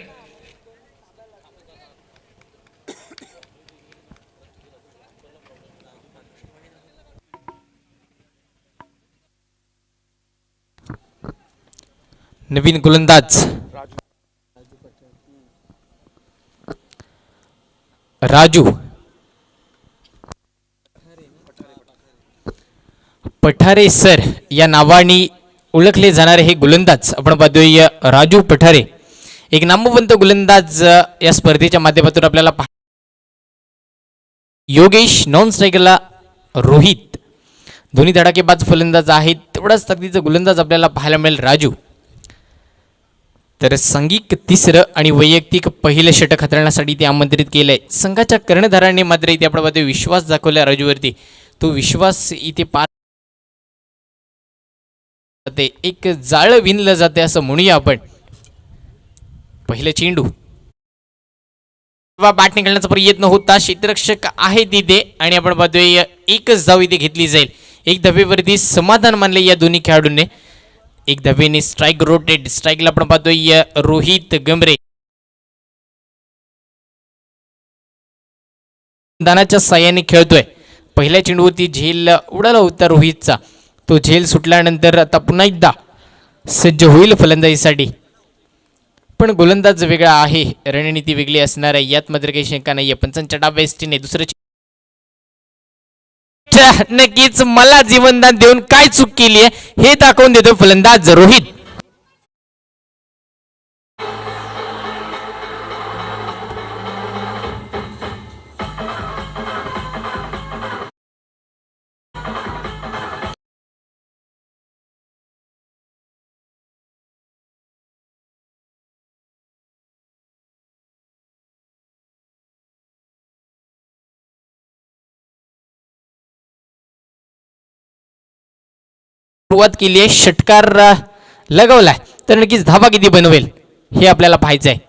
नवीन गोलंदाज राजू पठारे सर या नावाने ओळखले जाणारे हे गोलंदाज आपण पाहतोय राजू पठारे, एक नामवंत गोलंदाज या स्पर्धेच्या माध्यमातून आपल्याला योगेश, नॉन स्ट्रायकरला रोहित, दोन्ही धडाकेबाज फलंदाज आहेत. तेवढाच ताकदीचा गोलंदाज आपल्याला पाहायला मिळेल राजू. तर सांघिक तिसरं आणि वैयक्तिक पहिलं षटक हाताळण्यासाठी ते आमंत्रित केलंय. संघाच्या कर्णधाराने मात्र इथे आपण पाहतोय विश्वास दाखवला राजूवरती. तो विश्वास इथे पार एक जाळं विणलं जाते असं म्हणूया आपण. पहिलं चेंडू बॅट निघालण्याचा प्रयत्न होता, क्षेत्ररक्षक आहे तिथे आणि आपण पाहतोय एकच धाव इथे घेतली जाईल. एक धावेवरती समाधान मानले या दोन्ही खेळाडूंनी. एक धावेने स्ट्राईक रोटेड, स्ट्राईकला आपण पाहतोय रोहित गमरे. दानाच्या साह्याने खेळतोय. पहिल्या चेंडूवरती झेल उडाला होता रोहितचा, तो झेल सुटल्यानंतर आता पुन्हा एकदा सज्ज होईल फलंदाजीसाठी. पण गोलंदाज वेगळा आहे, रणनीती वेगळी असणार आहे, यात मात्र काही शंका नाहीये. पंचांच्या डाव्या एसटीने दुसरं नक्कीच मला जीवनदान देऊन काय चूक केली आहे हे दाखवून देतो फलंदाज रोहित. सुरुवात केली आहे, षटकार लगवलाय, तर नक्कीच धावा किती बनवेल हे आपल्याला पाहायचं आहे.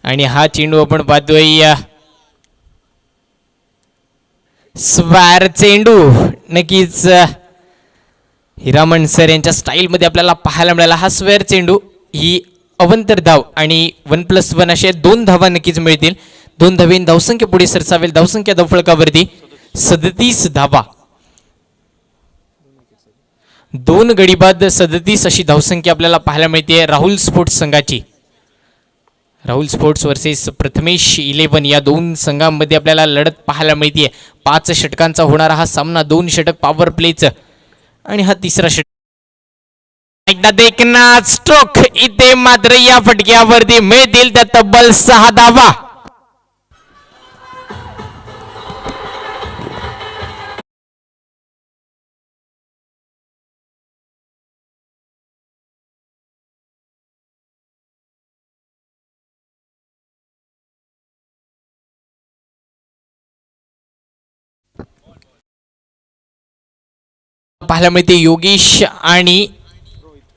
आणि हा चेंडू आपण पाहतोय स्वार चेंडू, नक्कीच हिरामण सर यांच्या स्टाईलमध्ये आपल्याला पाहायला मिळाला हा स्क्वेअर चेंडू. ही अवंतर धाव आणि 1+1 असे 2 धावा नक्कीच मिळतील. 2 धावेन धावसंख्या पुढे सरसावेल. धावसंख्या धावफलकावरती 37 धावा, 2 गडी बाद 37 अशी धावसंख्या आपल्याला पाहायला मिळते राहुल स्पोर्ट्स संघाची. राहुल स्पोर्ट्स वर्सेस प्रथमेश 11 या 2 संघांमध्ये आपल्याला लढत पाहायला मिळते. 5 षटकांचा होणारा हा सामना, 2 षटक पॉवर प्लेचं आणि हा तिसरा षटक. एकदा देखना स्ट्रोक इथे मात्र या फटक्यावरती मिळतील त्या तब्बल 6 धावा. पाहायला मिळते योगेश आणि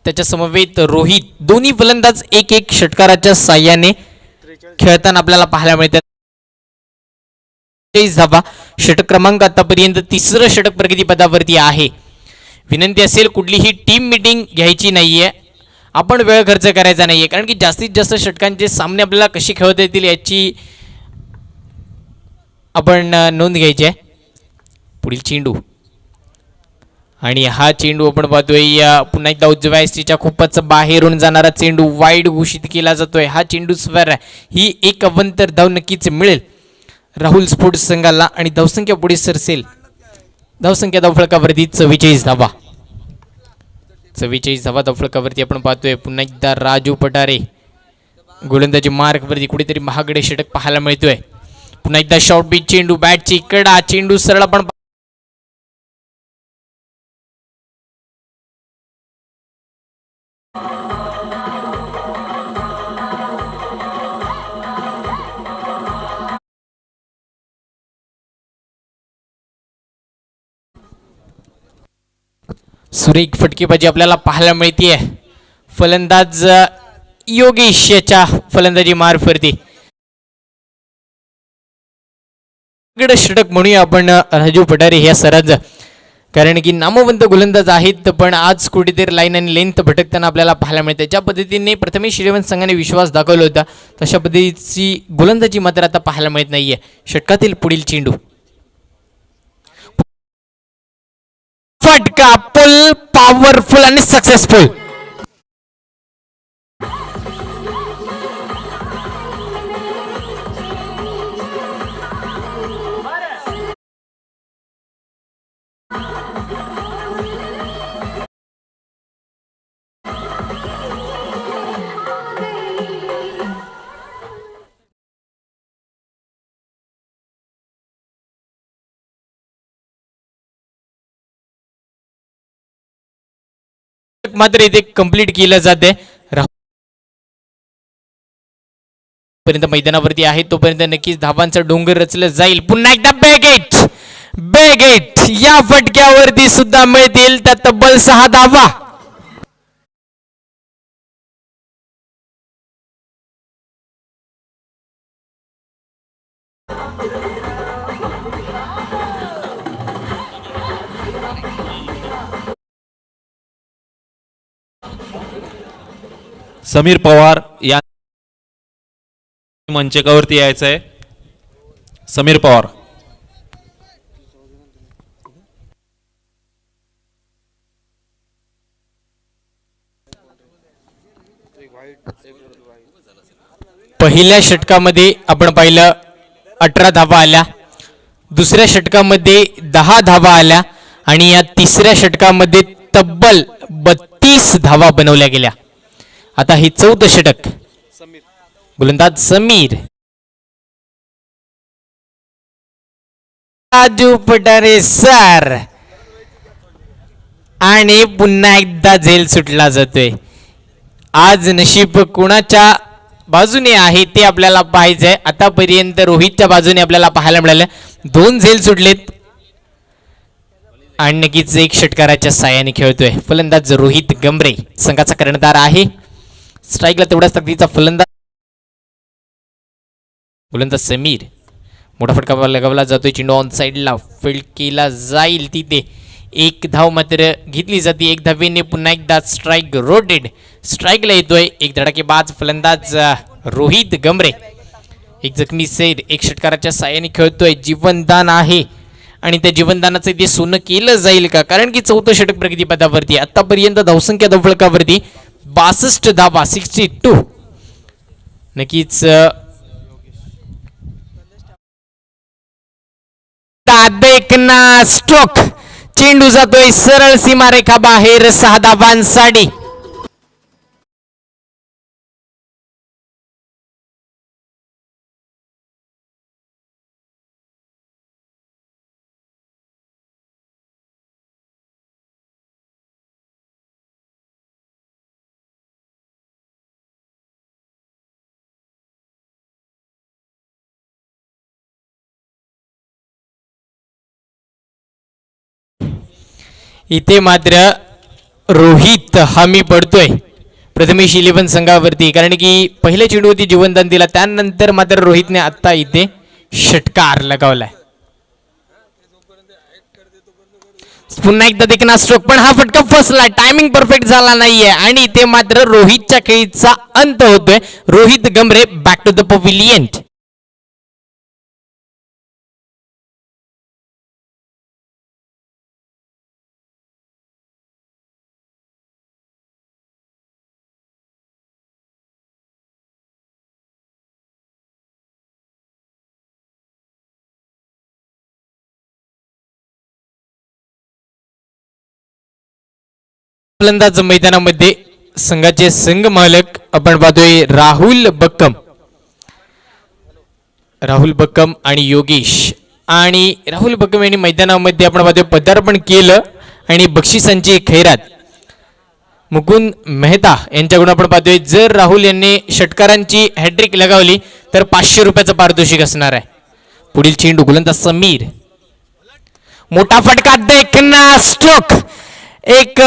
त्याच्या समवेत रोहित, दोन्ही फलंदाज एक एक षटकाराच्या साह्याने खेळताना आपल्याला पाहायला मिळतात. धावा, षटक क्रमांक आतापर्यंत तिसरं षटक प्रगतीपदावरती आहे. विनंती असेल कुठलीही टीम मीटिंग घ्यायची नाहीये, आपण वेळ खर्च करायचा नाहीये, कारण की जास्तीत जास्त षटकांचे सामने आपल्याला कशी खेळता येतील याची आपण नोंद घ्यायची आहे. पुढील चेंडू आणि हा चेंडू आपण पाहतोय पुन्हा एकदा उजव्या एसटीच्या खूपच बाहेरून जाणारा चेंडू वाईड घोषित केला जातोय. हा चेंडू स्क्वेअर ही एक अवंतर धाव नक्कीच मिळेल राहुल स्पोर्ट्स संघाला आणि धावसंख्या पुढे सरसेल. धावसंख्या धावफलकावरती 44 धावा. 44 धावा धावफलकावरती आपण पाहतोय पुन्हा एकदा राजू पठारे गोलंदाजी मार्गवरती कुठेतरी महागडे षटक पाहायला मिळतोय. पुन्हा एकदा शॉर्ट बीट चेंडू, बॅटची कडा, चेंडू सरळ आपण सुरेख फटकेबाजी आपल्याला पाहायला मिळते. फलंदाज योगेश याच्या फलंदाजी मार्फती षटक म्हणूया आपण राजू पठारे या सराज, कारण की नामवंत गोलंदाज आहेत पण आज कुठेतरी लाईन आणि लेंथ भटकताना आपल्याला पाहायला मिळते. ज्या पद्धतीने प्रथमेश 11 संघाने विश्वास दाखवला होता तशा पद्धतीची गोलंदाजी मात्र आता पाहायला मिळत नाहीये. षटकातील पुढील चेंडू फटका पुल पॉवरफुल आणि सक्सेसफुल. मात्र इथे कंप्लीट केलं जाते. पर्यंत मैदानावरती आहे तोपर्यंत नक्कीच धावांचा डोंगर रचलं जाईल. पुन्हा एकदा बेगेट या फटक्यावरती सुद्धा मिळतील त्या तब्बल 6 धावा. समीर पवार या मंचकावरती यायचं आहे. समीर पवार. पहिल्या षटकामध्ये आपण पाहिलं 18 धावा आल्या, दुसऱ्या षटकामध्ये 10 धावा आल्या आणि या तिसऱ्या षटकामध्ये तब्बल 32 धावा बनवल्या गेल्या. आता हे 4थं षटक. गोलंदाज समीर. राजू पठारे सर आणि पुन्हा एकदा झेल सुटला जातोय. आज नशीब कुणाच्या बाजूने आहे ते आपल्याला पाहायचंय. आतापर्यंत रोहितच्या बाजूने आपल्याला पाहायला मिळालं. 2 झेल सुटलेत आणि नक्कीच एक षटकाराच्या साह्याने खेळतोय. फलंदाज रोहित गमरे संघाचा कर्णधार आहे. स्ट्राईकला तेवढ्याच ताकदीचा फलंदाज गोलंदाज समीर. मोठा फटका लगावला जातोय. चेंडू ऑन साईडला फील्ड केला जाईल. तिथे 1 धाव मात्र घेतली जाते. 1 धावेने पुन्हा एकदा स्ट्राईक रोटेड. स्ट्राईकला येतोय एक धडाकेबाज फलंदाज रोहित गमरे. एक जखमी सैर 1 षटकाराच्या साह्याने खेळतोय. जीवनदान आहे आणि त्या जीवनदानाचं ते सोनं केलं जाईल का, कारण की 4थं षटक प्रगतीपदावरती. आतापर्यंत धावसंख्या धावफलकावरती 62 धावा 62. नक्कीच देखना स्ट्रोक. चेंडू जातोय सरळ सीमारेखा बाहेर 6 धावांसाठी. इथे मात्र रोहित हमी पडतोय प्रथमेश 11 संघावरती, कारण की पहिल्या चेंडूवरती जीवनदान दिला. त्यानंतर मात्र रोहितने आता इथे षटकार लगावलाय. पुन्हा एकदा देखील स्ट्रोक, पण हा फटका फसला. टायमिंग परफेक्ट झाला नाहीये आणि इथे मात्र रोहितच्या खेळीचा अंत होतोय. Rohit Gamare back to the pavilion. फलंदाज मैदानामध्ये संघाचे संघ मालक आपण पाहतोय राहुल बक्कम आणि योगेश. आणि राहुल बक्कम यांनी मैदानामध्ये आपण पाहतोय पदार्पण केलं आणि बक्षिसांची खैरात मुकुंद मेहता यांच्याकडून आपण पाहतोय. जर राहुल यांनी षटकारांची हॅट्रिक लगावली तर 500 रुपयाचं पारितोषिक असणार आहे. पुढील चेंडू गोलंदाज समीर. मोठा फटका देखना स्ट्रोक. एक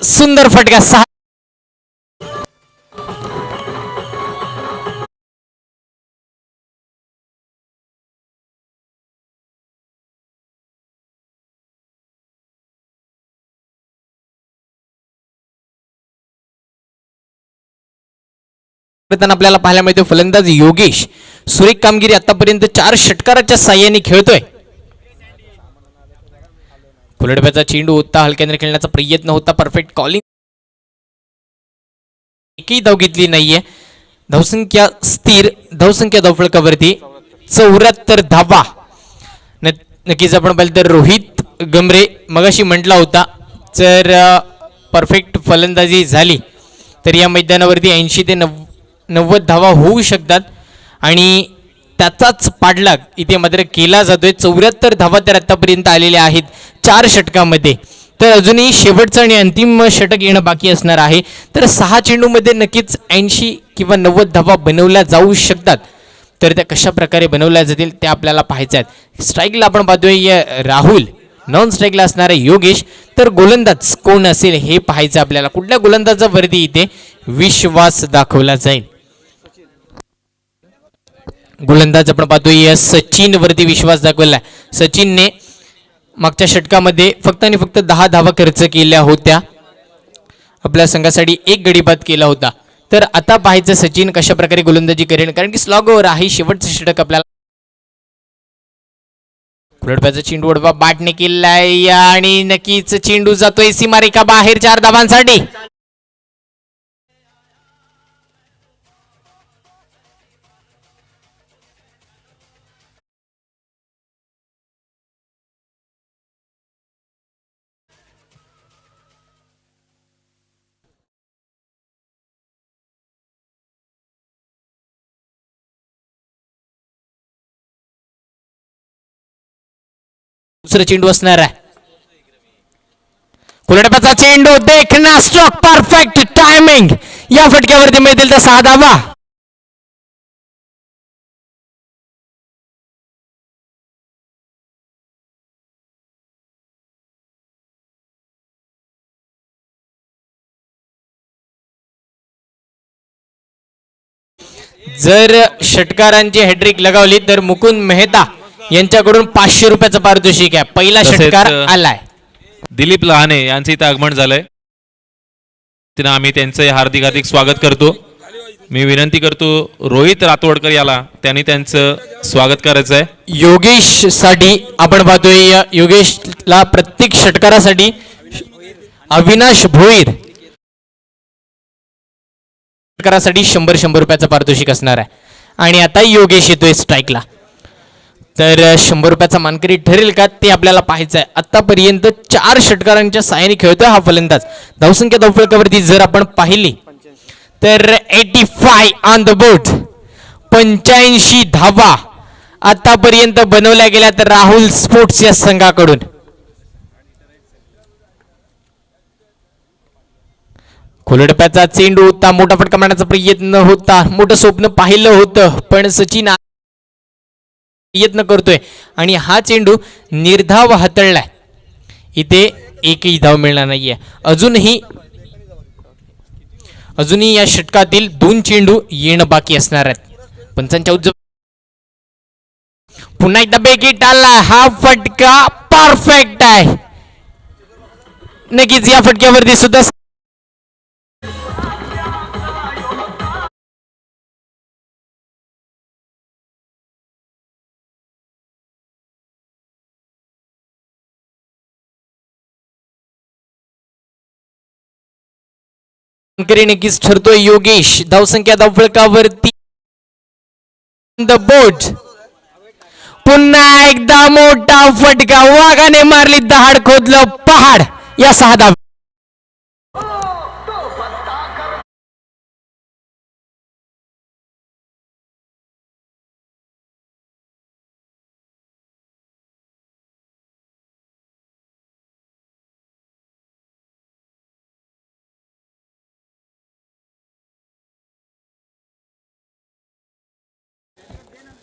सुंदर फटका. 6 आपल्याला पाहायला मिळतो. फलंदाज योगेश सुरेख कामगिरी आतापर्यंत 4 षटकाराच्या साह्याने खेळतोय. फुलडब्याचा चेंडू होता, हलक्याने खेळण्याचा प्रयत्न होता, परफेक्ट कॉलिंग, एकही धाव घेतली नाहीये. धावसंख्या स्थिर, धावसंख्या धावफलकावरती 74 धावा. नक्कीच आपण पाहिलं तर रोहित गमरे मगाशी म्हटला होता, जर परफेक्ट फलंदाजी झाली तर या मैदानावरती 80 ते 90 धावा होऊ शकतात आणि त्याचाच पाठलाग इथे मात्र केला जातोय. 74 धावा तर आतापर्यंत आलेल्या आहेत 4 षटकामध्ये. तर अजूनही शेवटचं आणि अंतिम षटक येणं बाकी असणार आहे. तर 6 चेंडूमध्ये नक्कीच 80 किंवा 90 धावा बनवल्या जाऊ शकतात. तर त्या कशा प्रकारे बनवल्या जातील ते आपल्याला पाहायचं आहे. स्ट्राईकला आपण पाहतोय राहुल, नॉन स्ट्राईकला असणारे योगेश. तर गोलंदाज कोण असेल हे पाहायचं आपल्याला. कुठल्या गोलंदाजावरती इथे विश्वास दाखवला जाईल. गोलंदाज आपण पाहतोय सचिन वरती विश्वास दाखवला. सचिनने मागच्या षटकामध्ये फक्त आणि फक्त 10 धावा खर्च केल्या होत्या, आपल्या संघासाठी 1 गडी बाद केला होता. तर आता पाहायचं सचिन कशा प्रकारे गोलंदाजी करेल, कारण की स्लॉग ओव्हर आहे, शेवटचं षटक आपल्याला. फुलडब्याचा चेंडू वडवा बाटने केलाय आणि नक्कीच चेंडू जातोय सीमारेखा बाहेर 4 धावांसाठी. दुसरा चेंडू असणार आहे. फुलडब्याचा चेंडू देखना स्ट्रोक, परफेक्ट टायमिंग. या फटक्यावरती मिळतील तर 6 धावा. जर षटकारांची हॅट्रिक लगावली तर मुकुंद मेहता यांच्याकडून 500 रुपयाचं पारितोषिक आहे. पहिला तसेच, षटकार आलाय. दिलीप लहाने यांचं इथं आगमन झालंय. तिनं आम्ही त्यांचं हार्दिक हार्दिक स्वागत करतो. मी विनंती करतो रोहित रातोडकर याला त्यांनी त्यांचं स्वागत करायचं आहे. योगेश साठी आपण पाहतोय, योगेशला प्रत्येक षटकारासाठी अविनाश भोईर षटकारासाठी 100 रुपयाचं पारितोषिक असणार आहे. आणि आता योगेश येतोय स्ट्राईकला. तर 100 रुपयाचा मानकरी ठरेल का ते आपल्याला पाहायचं आहे. आतापर्यंत 4 षटकारांच्या साहाय्याने खेळतोय हा फलंदाज. धावसंख्या धावफलकावरती जर आपण पाहिली तर 85 ऑन द बोर्ड, 85 धावा आतापर्यंत बनवल्या गेल्या तर राहुल स्पोर्ट्स या संघाकडून. खोलडप्याचा चेंडू होता, मोठा फटका मारण्याचा प्रयत्न होता, मोठं स्वप्न पाहिलं होतं पण सचिन प्रयत्न करतोय आणि हा चेंडू निर्धाव हातळलाय. इथे एकही धाव मिळणार नाहीये. अजूनही या षटकातील 2 चेंडू येणं बाकी असणार आहेत. पंचांच्या पुन्हा एकदा बेकीट आला. हा फटका परफेक्ट आहे. नक्कीच या फटक्यावरती सुद्धा नक्कीच ठरतोय योगेश. धावसंख्या धावफलकावरती द बोर्ड. पुन्हा एकदा मोठा फटका, वाघाने मारली दहाड, खोदलं पहाड. या 6 धावा.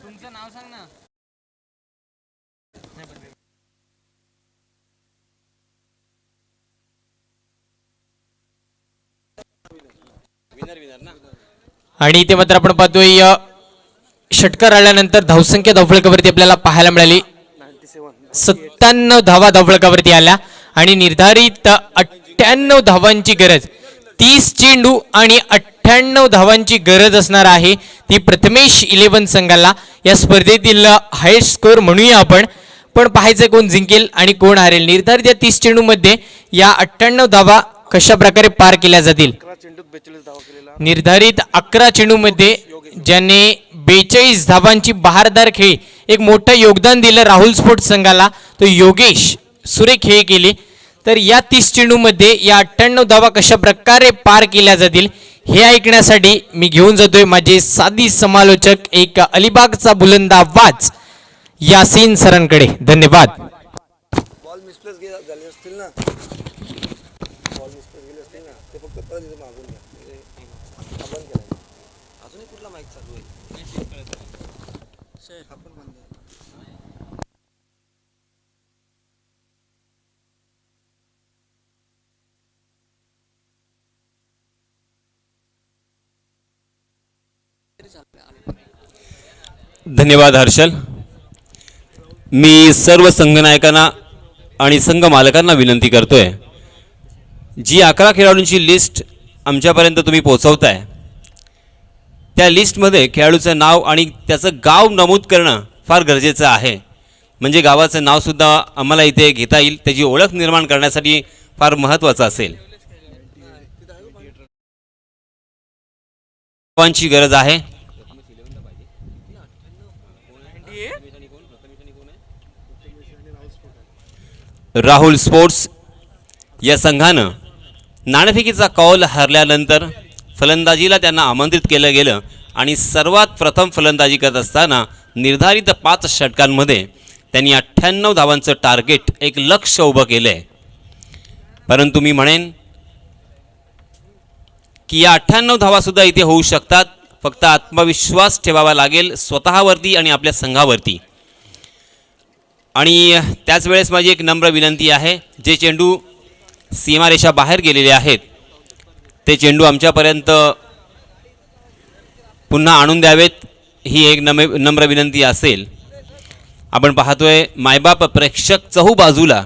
तुमचं नाव सांग ना. आणि इथे मात्र आपण पाहतोय षटकार आल्यानंतर धावसंख्या धावफलकावरती आपल्याला पाहायला मिळाली 97 धावा धावफलकावरती आल्या आणि निर्धारित 98 धावांची गरज. 30 चेंडू आणि 98 धावांची गरज असणार आहे ती प्रथमेश 11 संघाला. या स्पर्धेतील हायस्ट स्कोर म्हणूया आपण, पण पाहायचं कोण जिंकेल आणि कोण हारेल. निर्धारित या 30 चेंडूमध्ये या 98 धावा कशा प्रकारे पार केल्या जातील. निर्धारित 11 चेंडूमध्ये ज्याने 42 धावांची बहारदार खेळी एक मोठं योगदान दिलं राहुल स्पोर्ट्स संघाला, तो योगेश सुरेख खेळ केले. तर या 30 चेंडूमध्ये या 98 धावा कशा प्रकारे पार केल्या जातील हे ऐकण्यासाठी मी घेऊन जातोय माझे साधी समालोचक एक अलिबागचा बुलंदाबाज यासीन सरांकडे. धन्यवाद. बॉल मिसप्लेस झाले असतील ना, बॉल मिसप्लेस गेले असतील ना, ते फक्त परत इथं मागून घ्या. हा बंद केला अजूनही कुठला माईक चालू आहे. आपण बंद आहे. धन्यवाद हर्षल. मी सर्व संघनायकांना आणि संघ मालकांना विनंती करतोय, जी 11 खेळाडूंची लिस्ट आमच्यापर्यंत तुम्ही पोहोचवताय त्या लिस्टमध्ये खेळाडूचं नाव आणि त्याचं गाव नमूद करणं फार गरजेचं आहे. म्हणजे गावाचं नावसुद्धा आम्हाला इथे घेता येईल, त्याची ओळख निर्माण करण्यासाठी फार महत्त्वाचं असेल. गावांची गरज आहे. राहुल स्पोर्ट्स या संघानं नाणेफेकीचा कौल हरल्यानंतर फलंदाजीला त्यांना आमंत्रित केलं गेलं आणि सर्वात प्रथम फलंदाजी करत असताना निर्धारित 5 षटकांमध्ये त्यांनी 98 धावांचं टार्गेट, एक लक्ष्य उभं केलं आहे. परंतु मी म्हणेन की या 98 धावासुद्धा इथे होऊ शकतात. फक्त आत्मविश्वास ठेवावा लागेल स्वतःवरती आणि आपल्या संघावरती. आणि त्याच वेळेस माझी एक नम्र विनंती आहे, जे चेंडू सीमारेषा बाहेर गेलेले आहेत ते चेंडू आमच्यापर्यंत पुन्हा आणून द्यावेत, ही एक नम्र विनंती असेल. आपण पाहतोय मायबाप प्रेक्षक चहूबाजूला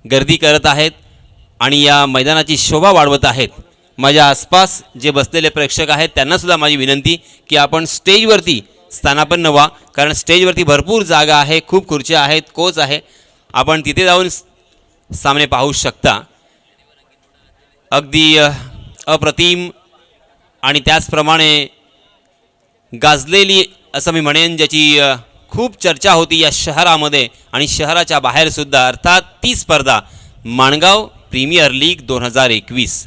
गर्दी करत आहेत आणि या मैदानाची शोभा वाढवत आहेत. माझ्या आसपास जे बसलेले प्रेक्षक आहेत त्यांनासुद्धा माझी विनंती की आपण स्टेजवरती स्थानापन्न व्हा, कारण स्टेजवरती भरपूर जागा आहे, खूप खुर्च्या आहेत, कोच आहे, आपण तिथे जाऊन सामने पाहू शकता. अगदी अप्रतिम आणि त्याचप्रमाणे गाजलेली असं मी म्हणेन, ज्याची खूप चर्चा होती या शहरामध्ये आणि शहराच्या बाहेरसुद्धा, अर्थात ती स्पर्धा माणगाव प्रीमियर लीग 2021.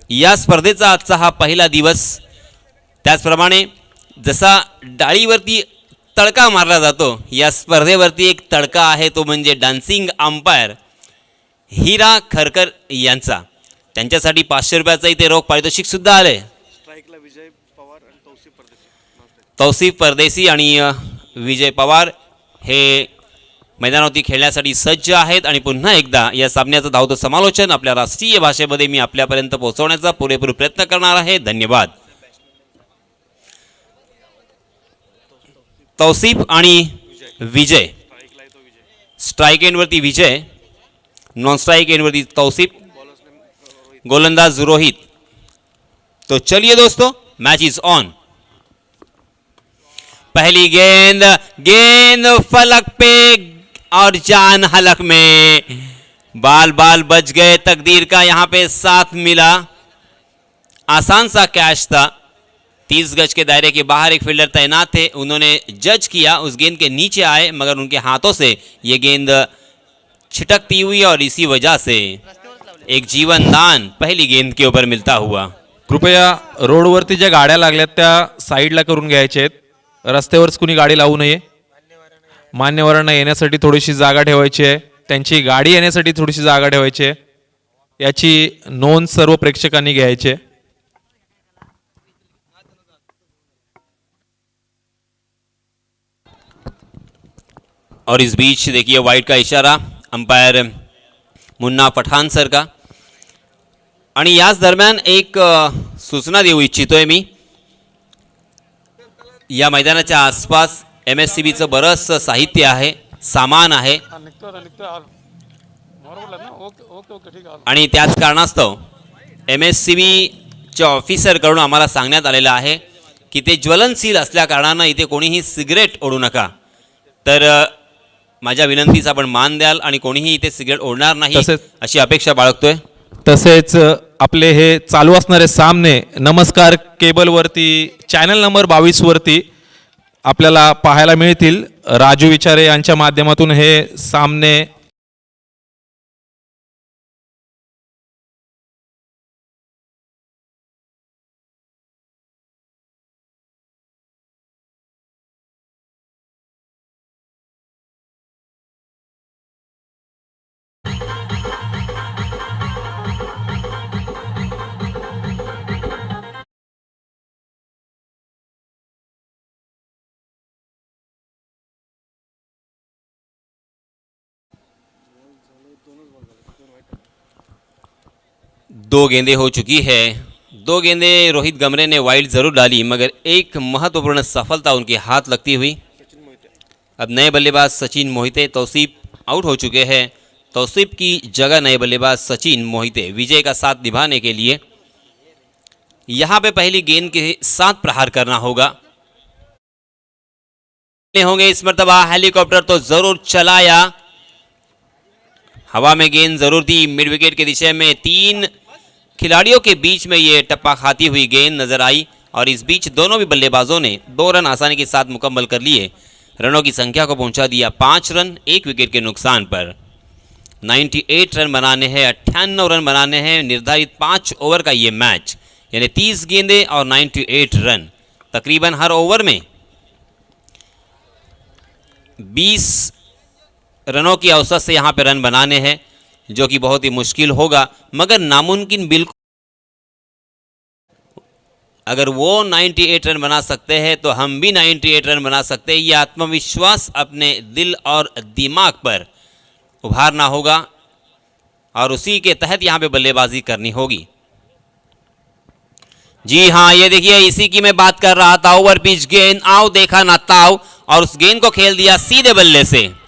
या स्पर्धेचा आजचा हा पहिला दिवस. त्याचप्रमाणे जसा डाळीवरती तडका मारला जातो, या स्पर्धेवरती एक तडका आहे, तो म्हणजे डान्सिंग अंपायर हिरा खरकर यांचा. त्यांच्यासाठी 500 रुपयाचं इथे रोख पारितोषिकसुद्धा आलं आहे. स्ट्राईकला विजय पवार आणि तौसिफ परदेसी आणि विजय पवार हे मैदानावरती खेळण्यासाठी सज्ज आहेत. आणि पुन्हा एकदा या सामन्याचं धावतं समालोचन आपल्या राष्ट्रीय भाषेमध्ये मी आपल्यापर्यंत पोहोचवण्याचा पुरेपूर प्रयत्न करणार आहे. धन्यवाद. तौसिफ आणि विजय. स्ट्राईक एंडवरती विजय, नॉन स्ट्राईक एंडवरती तौसिफ, गोलंदाज रोहित. तो चलिए दोस्तों, मैच इज ऑन. पहली गेंद, गेंद फलक पे और जान हलक में, बाल बाल बच गए. तकदीर का यहाँ पे साथ मिला. आसान सा कैच था. 30 गज के दायरे के बाहर एक फील्डर तैनात थे, उन्होंने जज किया, उस गेंद के नीचे आए, मगर उनके हाथों से ये गेंद छिटकती हुई और इसी वजह से एक जीवन दान पहली गेंद के ऊपर मिलता हुआ. कृपया रोडवरती ज्या गाड्या लागल्यात त्या साईडला करून घ्यायच्या आहेत. रस्त्यावरच कुणी गाडी लावू नये. मान्यवरांना येण्यासाठी थोडीशी जागा ठेवायची आहे, त्यांची गाडी येण्यासाठी थोडीशी जागा ठेवायची आहे. याची नोंद सर्व प्रेक्षकांनी घ्यायची आहे. और इस बीच देखिए वाइड का इशारा अंपायर मुन्ना पठान सर का. आणि याच दरम्यान एक सूचना देऊ इच्छितोय मी. या मैदानाच्या आसपास MSCBचं बरंचसं साहित्य आहे, सामान आहे आणि त्याच कारणास्तव MSCBच्या ऑफिसरकडून आम्हाला सांगण्यात आलेलं आहे की ते ज्वलनशील असल्या कारणानं इथे कोणीही सिगरेट ओढू नका. तर माझ्या विनंतीस आपण मान द्याल आणि कोणीही इथे सिगरेट ओढणार नाही तसेच- अशी अपेक्षा बाळगतोय. तसेच आपले हे चालू असणारे सामने नमस्कार केबलवरती चॅनल नंबर 22 वरती आपल्याला पाहायला मिळतील. राजू विचारे यांच्या माध्यमातून हे सामने दो गेंदें हो चुकी है. दो गेंदें रोहित गमरे ने वाइड जरूर डाली मगर एक महत्वपूर्ण सफलता उनके हाथ लगती हुई. अब नए बल्लेबाज सचिन मोहिते तौसीफ आउट हो चुके हैं. तौसीफ की जगह नए बल्लेबाज सचिन मोहिते विजय का साथ निभाने के लिए यहाँ पे पहली गेंद के साथ प्रहार करना होगा. होंगे इस मर्तबा हेलीकॉप्टर तो जरूर चलाया. हवा में गेंद जरूर थी मिड विकेट के दिशा में. 3 खिलाड़ियों के बीच में ये टप्पा खाती हुई गेंद नजर आई और इस बीच दोनों भी बल्लेबाजों ने 2 रन आसानी के साथ मुकम्मल कर लिए. रनों की संख्या को पहुंचा दिया 5 रन 1 विकेट के नुकसान पर. 98 रन बनाने हैं, 98 रन बनाने हैं निर्धारित 5 ओवर का ये मैच, यानी 30 गेंदें और 98 रन. तकरीबन हर ओवर में 20 रनों की औसत से यहाँ पे रन बनाने हैं, जो कि बहुत ही मुश्किल होगा मगर नामुमकिन बिल्कुल. अगर वो 98 रन बना सकते हैं तो हम भी 98 रन बना सकते हैं. ये आत्मविश्वास अपने दिल और दिमाग पर उभारना होगा और उसी के तहत यहाँ पे बल्लेबाजी करनी होगी. जी हाँ, ये देखिए इसी की मैं बात कर रहा था. ओवर पिच गेंद, आओ देखा ना ताओ, और उस गेंद को खेल दिया सीधे बल्ले से.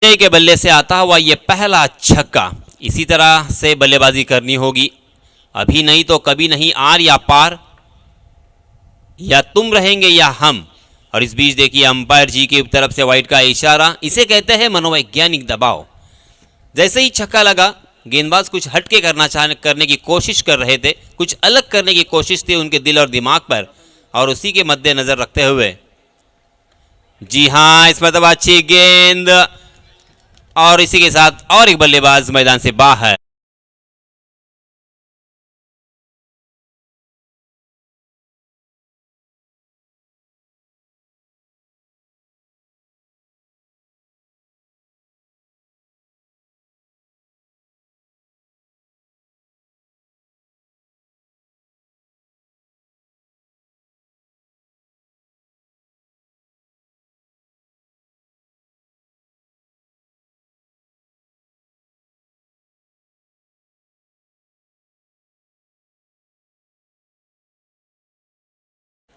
के बल्ले से आता हुआ ये पहला छक्का. इसी तरह से बल्लेबाजी करनी होगी. अभी नहीं तो कभी नहीं, आर या पार, या तुम रहेंगे या हम. और इस बीच देखिए अंपायर जी की तरफ से वाइड का इशारा. इसे कहते हैं मनोवैज्ञानिक दबाव. जैसे ही छक्का लगा गेंदबाज कुछ हटके करने की कोशिश कर रहे थे, कुछ अलग करने की कोशिश थी उनके दिल और दिमाग पर, और उसी के मद्देनजर रखते हुए जी हाँ इस मतलब अच्छी गेंद और इसी के साथ और एक बल्लेबाज मैदान से बाहर.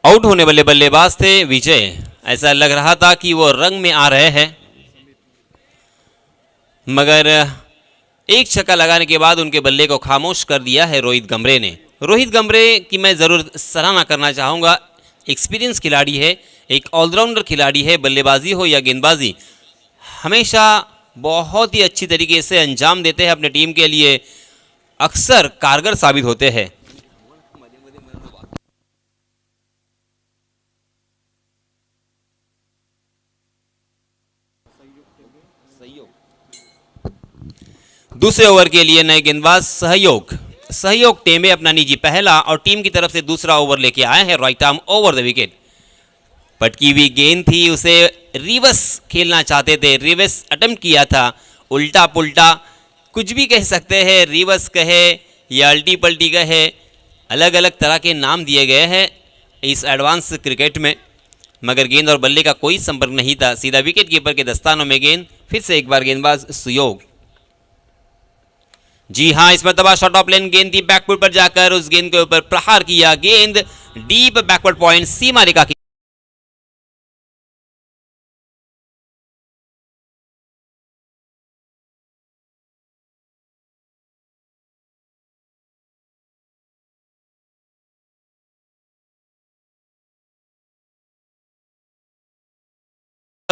आउट होने वाले बल्लेबाज थे विजय. ऐसा लग रहा था कि वो रंग में आ रहे हैं मगर एक छक्का लगाने के बाद उनके बल्ले को खामोश कर दिया है रोहित गमरे ने. रोहित गमरे की मैं ज़रूर सराहना करना चाहूँगा. एक्सपीरियंस खिलाड़ी है, एक ऑलराउंडर खिलाड़ी है. बल्लेबाजी हो या गेंदबाजी हमेशा बहुत ही अच्छी तरीके से अंजाम देते हैं अपने टीम के लिए, अक्सर कारगर साबित होते हैं. दूसरे ओवर के लिए नए गेंदबाज सहयोग टेम्बे अपना निजी पहला और टीम की तरफ से दूसरा ओवर लेके आए हैं. Right arm over the wicket. पटकी हुई गेंद थी, उसे रिवर्स खेलना चाहते थे, रिवर्स अटेम्प्ट किया था. उल्टा पुल्टा कुछ भी कह सकते हैं, रिवर्स कहे या अल्टी पल्टी कहे, अलग अलग तरह के नाम दिए गए हैं इस एडवांस क्रिकेट में, मगर गेंद और बल्ले का कोई संपर्क नहीं था. सीधा विकेट कीपर के दस्तानों में गेंद. फिर से एक बार गेंदबाज सहयोग. जी हाँ इस मरतबा शॉर्ट ऑफ लेन गेंद थी, बैकफुट पर जाकर उस गेंद के ऊपर प्रहार किया. गेंद डीप बैकवर्ड पॉइंट सीमा रेखा की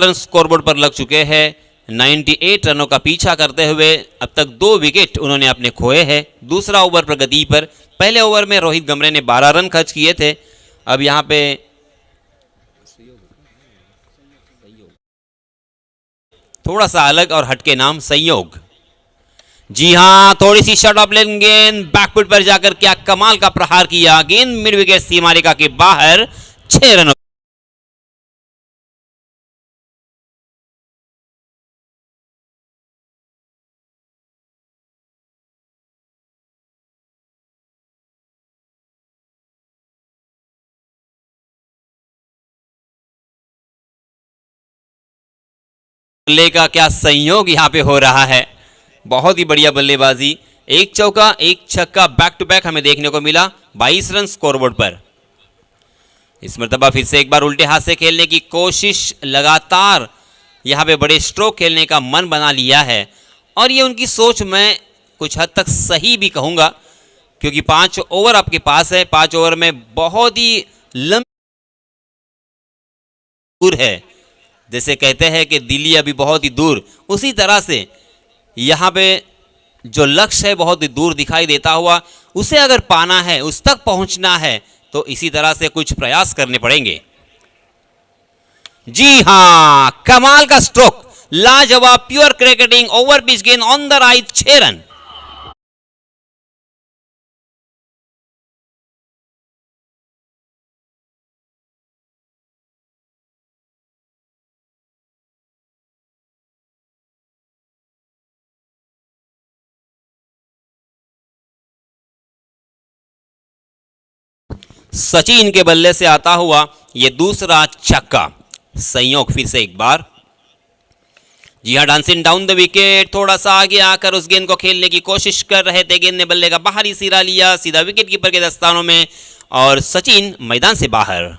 रन स्कोरबोर्ड पर लग चुके हैं। 98 रनों का पीछा करते हुए अब तक 2 विकेट उन्होंने अपने खोए हैं। दूसरा ओवर प्रगति पर, पहले ओवर में रोहित गमरे ने 12 रन खर्च किए थे। अब यहाँ पे थोड़ा सा अलग और हटके नाम संयोग। जी हां, थोड़ी सी शॉट ऑफ लेन गेंद बैकफुट पर जाकर क्या कमाल का प्रहार किया। गेंद मिड विकेट सीमा रेखा के बाहर, 6 रनों। बल्ले का क्या संयोग यहां पे हो रहा है। बहुत ही बढ़िया बल्लेबाजी, एक चौका एक छक्का बैक टू बैक हमें देखने को मिला 22 रन स्कोरबोर्ड पर। इस मर्तबा फिर से एक बार उल्टे हाथ से खेलने की कोशिश, लगातार यहां पे बड़े स्ट्रोक खेलने का मन बना लिया है और ये उनकी सोच मैं कुछ हद तक सही भी कहूंगा, क्योंकि 5 ओवर आपके पास है। 5 ओवर में बहुत ही लंबी दूर है, जैसे कहते हैं कि दिल्ली अभी बहुत ही दूर, उसी तरह से यहाँ पे जो लक्ष्य है बहुत ही दूर दिखाई देता हुआ, उसे अगर पाना है, उस तक पहुंचना है, तो इसी तरह से कुछ प्रयास करने पड़ेंगे। जी हां, कमाल का स्ट्रोक, लाजवाब प्योर क्रिकेटिंग, ओवर पिच गेंद ऑन द राइट, 6 रन। सचिन के बल्ले से आता हुआ यह दूसरा छक्का, संयोग फिर से एक बार। जी हां, डांसिंग डाउन द विकेट, थोड़ा सा आगे आकर उस गेंद को खेलने की कोशिश कर रहे थे। गेंद ने बल्ले का बाहरी सिरा लिया, सीधा विकेट कीपर के दस्तानों में और सचिन मैदान से बाहर।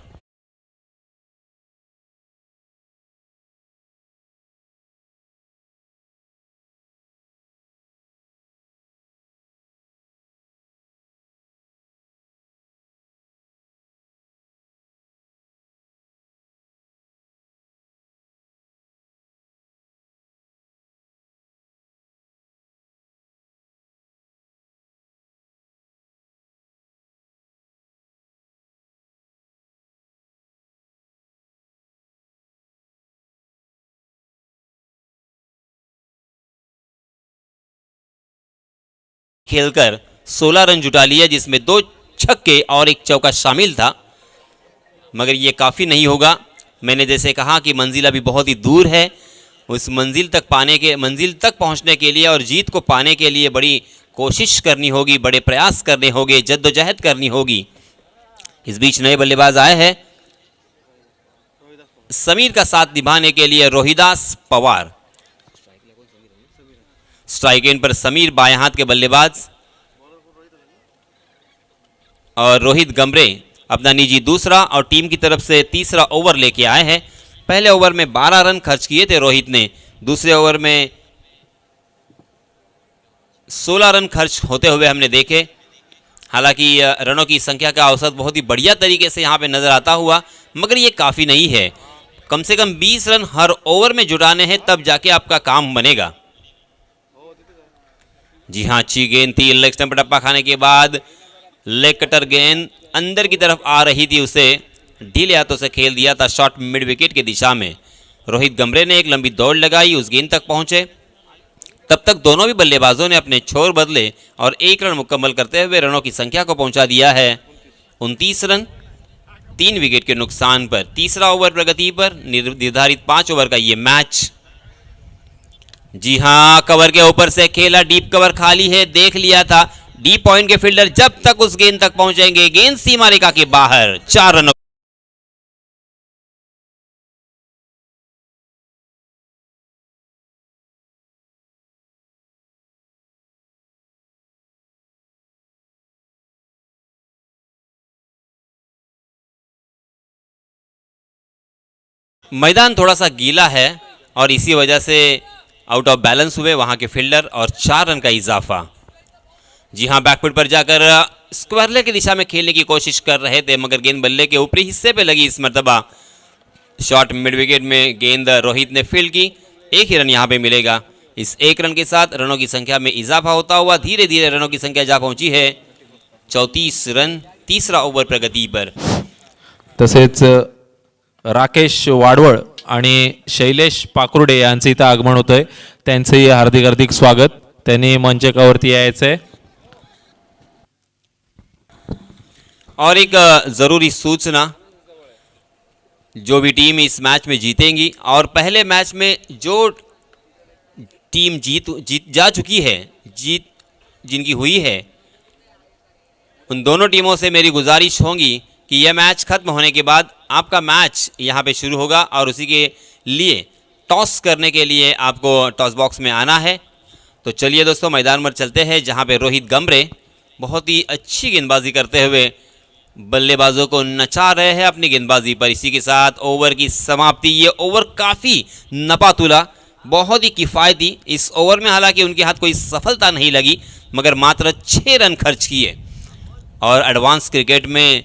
खेलकर 16 रन जुटा लिए, जिसमें 2 छक्के और 1 चौका शामिल था, मगर ये काफ़ी नहीं होगा। मैंने जैसे कहा कि मंजिल अभी बहुत ही दूर है, उस मंजिल तक पहुंचने के लिए और जीत को पाने के लिए बड़ी कोशिश करनी होगी, बड़े प्रयास करने होंगे, जद्दोजहद करनी होगी। इस बीच नए बल्लेबाज आए हैं समीर का साथ निभाने के लिए, रोहिदास पवार। स्ट्राइक एंड पर समीर बाएं हाथ के बल्लेबाज और रोहित गमरे अपना निजी दूसरा और टीम की तरफ से तीसरा ओवर लेके आए हैं। पहले ओवर में 12 रन खर्च किए थे रोहित ने, दूसरे ओवर में 16 रन खर्च होते हुए हमने देखे। हालांकि रनों की संख्या का औसत बहुत ही बढ़िया तरीके से यहाँ पे नजर आता हुआ, मगर ये काफ़ी नहीं है। कम से कम 20 रन हर ओवर में जुटाने हैं, तब जाके आपका काम बनेगा। जी हाँ, अच्छी गेंद थी, लेग स्टंप पर टप्पा खाने के बाद लेग कटर गेंद अंदर की तरफ आ रही थी, उसे ढीले हाथों से खेल दिया था शॉट मिड विकेट की दिशा में। रोहित गमरे ने एक लंबी दौड़ लगाई, उस गेंद तक पहुंचे। तब तक दोनों भी बल्लेबाजों ने अपने छोर बदले और 1 रन मुकम्मल करते हुए रनों की संख्या को पहुंचा दिया है 29 रन, 3 विकेट के नुकसान पर। तीसरा ओवर प्रगति पर, निर्धारित 5 ओवर का ये मैच। जी हां, कवर के ऊपर से खेला, डीप कवर खाली है, देख लिया था डीप पॉइंट के फील्डर, जब तक उस गेंद तक पहुंचेंगे, गेंद सीमा रेखा के बाहर, 4 रनों। मैदान थोड़ा सा गीला है और इसी वजह से आउट ऑफ बैलेंस हुए वहां के फील्डर और 4 रन का इजाफा। जी हां, बैकफुट पर जाकर स्क्वायर लेग की दिशा में खेलने की कोशिश कर रहे थे, मगर गेंद बल्ले के ऊपरी हिस्से पे लगी। इस मर्तबा शॉट मिड विकेट में गेंद रोहित ने फील्ड की, एक ही रन यहाँ पे मिलेगा। इस एक रन के साथ रनों की संख्या में इजाफा होता हुआ धीरे धीरे रनों की संख्या जा पहुंची है 34 रन, तीसरा ओव्हर प्रगती पर। तसेच राकेश वाडवळ आणि शैलेश पाकुर्डे यांचं इथं आगमन होतंय, त्यांचंही हार्दिक हार्दिक स्वागत। त्यांनी मंचकावरती यायचंय। और एक ज़रूरी सूचना, जो भी टीम इस मैच में जीतेंगी और पहले मैच में जो टीम जीत जा चुकी है, जीत जिनकी हुई है, उन दोनों टीमों से मेरी गुजारिश होगी कि यह मैच खत्म होने के बाद आपका मैच यहाँ पे शुरू होगा और उसी के लिए टॉस करने के लिए आपको टॉस बॉक्स में आना है। तो चलिए दोस्तों मैदान पर चलते हैं, जहाँ पे रोहित गम्बरे बहुत ही अच्छी गेंदबाजी करते हुए बल्लेबाजों को नचा रहे हैं अपनी गेंदबाजी पर। इसी के साथ ओवर की समाप्ति। ये ओवर काफ़ी नपा तुला, बहुत ही किफ़ायती। इस ओवर में हालांकि उनके हाथ कोई सफलता नहीं लगी, मगर मात्र 6 रन खर्च किए। और एडवांस क्रिकेट में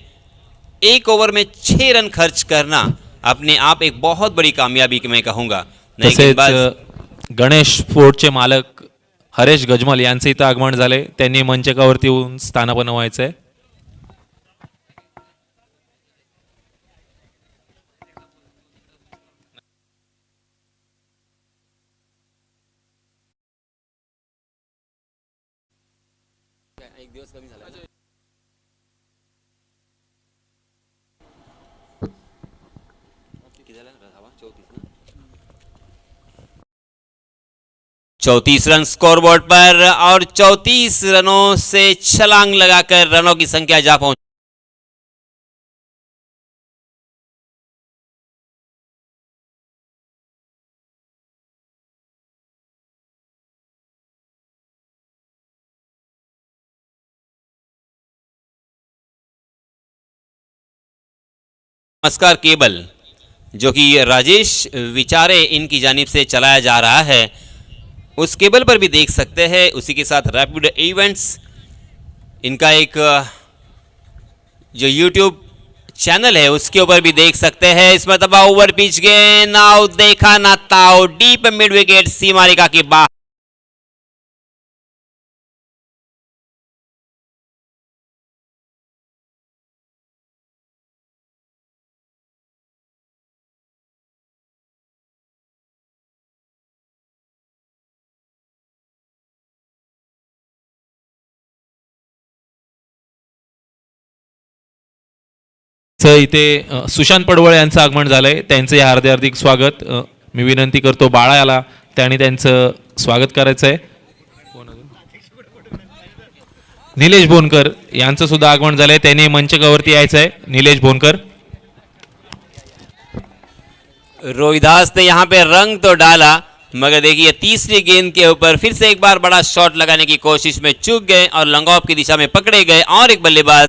एक ओवर में 6 रन खर्च करना अपने आप एक बहुत बड़ी कामयाबी मैं कहूँगा। नए गेंदबाज तसेच गणेश स्पोर्टचे मालक हरेश गजमल यांचं इथं आगमन झाले, त्यांनी मंचकावरती येऊन स्थानापन्न व्हायचंय। एक दिवस कमी झाला। 34 रन स्कोरबोर्ड पर और 34 रनों से छलांग लगाकर रनों की संख्या जा पहुंची। नमस्कार केबल, जो कि राजेश विचारे इनकी जानिब से चलाया जा रहा है, उस केबल पर भी देख सकते हैं। उसी के साथ रैपिड इवेंट्स, इनका एक जो यूट्यूब चैनल है उसके ऊपर भी देख सकते हैं। इस मरतबा ओवर पिच गेंद, नाउ देखा ना ताओ, डीप मिड विकेट सीमा रेखा के बाहर। इथे सुशांत पडवळ यांचं आगमन झालंय, त्यांचे हार्दिक हार्दिक स्वागत। मी विनंती करतो बाळा याला त्यांनी त्यांचं स्वागत करायचंय। निलेश बोनकर यांचं सुद्धा आगमन झालंय, त्यांनी मंचकावरती यायचंय। निलेश बोनकर। रोहिदास ने यहाँ पे रंग तो डाला, मगर देखिए तीसरी गेंद के ऊपर फिर से एक बार बड़ा शॉट लगाने की कोशिश में चूक गए और लॉन्ग ऑफ की दिशा में पकड़े गए। और एक बल्लेबाज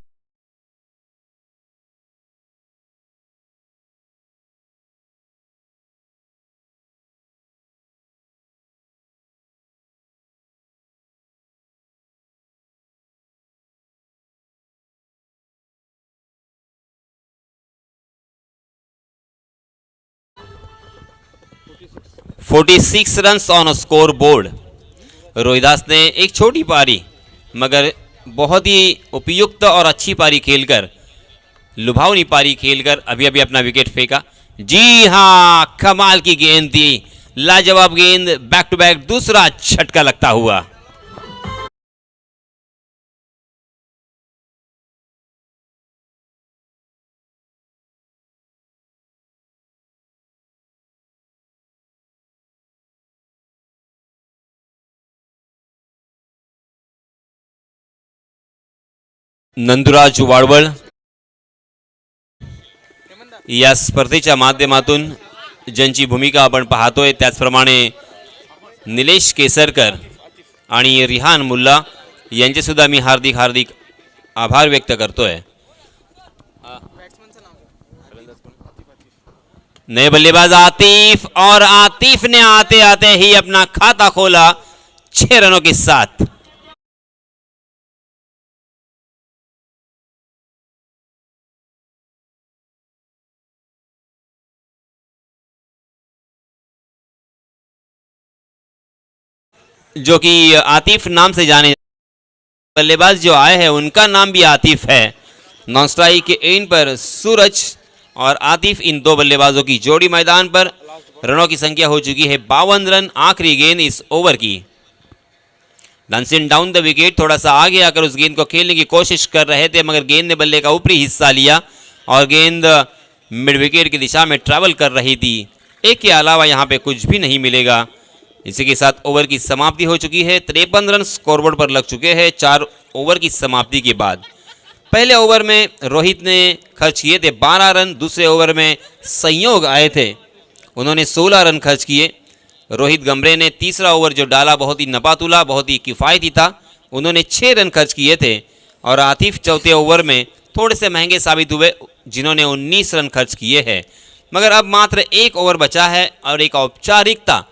(46 runs on score board. Rohidas ने एक छोटी पारी मगर बहुत ही उपयुक्त और अच्छी पारी खेलकर, लुभावनी पारी खेलकर अभी अभी अपना विकेट फेंका। जी हाँ, कमाल की गेंद थी, लाजवाब गेंद, बैक टू बैक दूसरा झटका लगता हुआ। नंदुराज वाडवळ या स्पर्धेच्या माध्यमातून ज्यांची भूमिका आपण पाहतोय, त्याचप्रमाणे निलेश केसरकर आणि रिहान मुल्ला यांचे सुद्धा मी हार्दिक हार्दिक आभार व्यक्त करतोय। नए बल्लेबाज आतिफ, और आतिफ ने आते आते ही अपना खाता खोला 6 रनों के साथ। जो कि आतिफ नाम से जाने बल्लेबाज जो आए हैं उनका नाम भी आतिफ है। नॉन स्ट्राइक के एंड पर सूरज और आतिफ, इन दो बल्लेबाजों की जोड़ी मैदान पर। रनों की संख्या हो चुकी है 52 रन, आखिरी गेंद इस ओवर की। डांसिंग डाउन द विकेट, थोड़ा सा आगे आकर उस गेंद को खेलने की कोशिश कर रहे थे, मगर गेंद ने बल्ले का ऊपरी हिस्सा लिया और गेंद मिड विकेट की दिशा में ट्रैवल कर रही थी। एक के अलावा यहाँ पे कुछ भी नहीं मिलेगा। इसी के साथ ओवर की समाप्ति हो चुकी है। 53 रन स्कोरबोर्ड पर लग चुके हैं 4 ओवर की समाप्ति के बाद। पहले ओवर में रोहित ने खर्च किए थे 12 रन, दूसरे ओवर में संयोग आए थे, उन्होंने 16 रन खर्च किए। रोहित गंभरे ने तीसरा ओवर जो डाला बहुत ही नपातुला, बहुत ही किफ़ायती था, उन्होंने 6 रन खर्च किए थे। और आतिफ चौथे ओवर में थोड़े से महंगे साबित हुए, जिन्होंने 19 रन खर्च किए हैं। मगर अब मात्र एक ओवर बचा है और एक औपचारिकता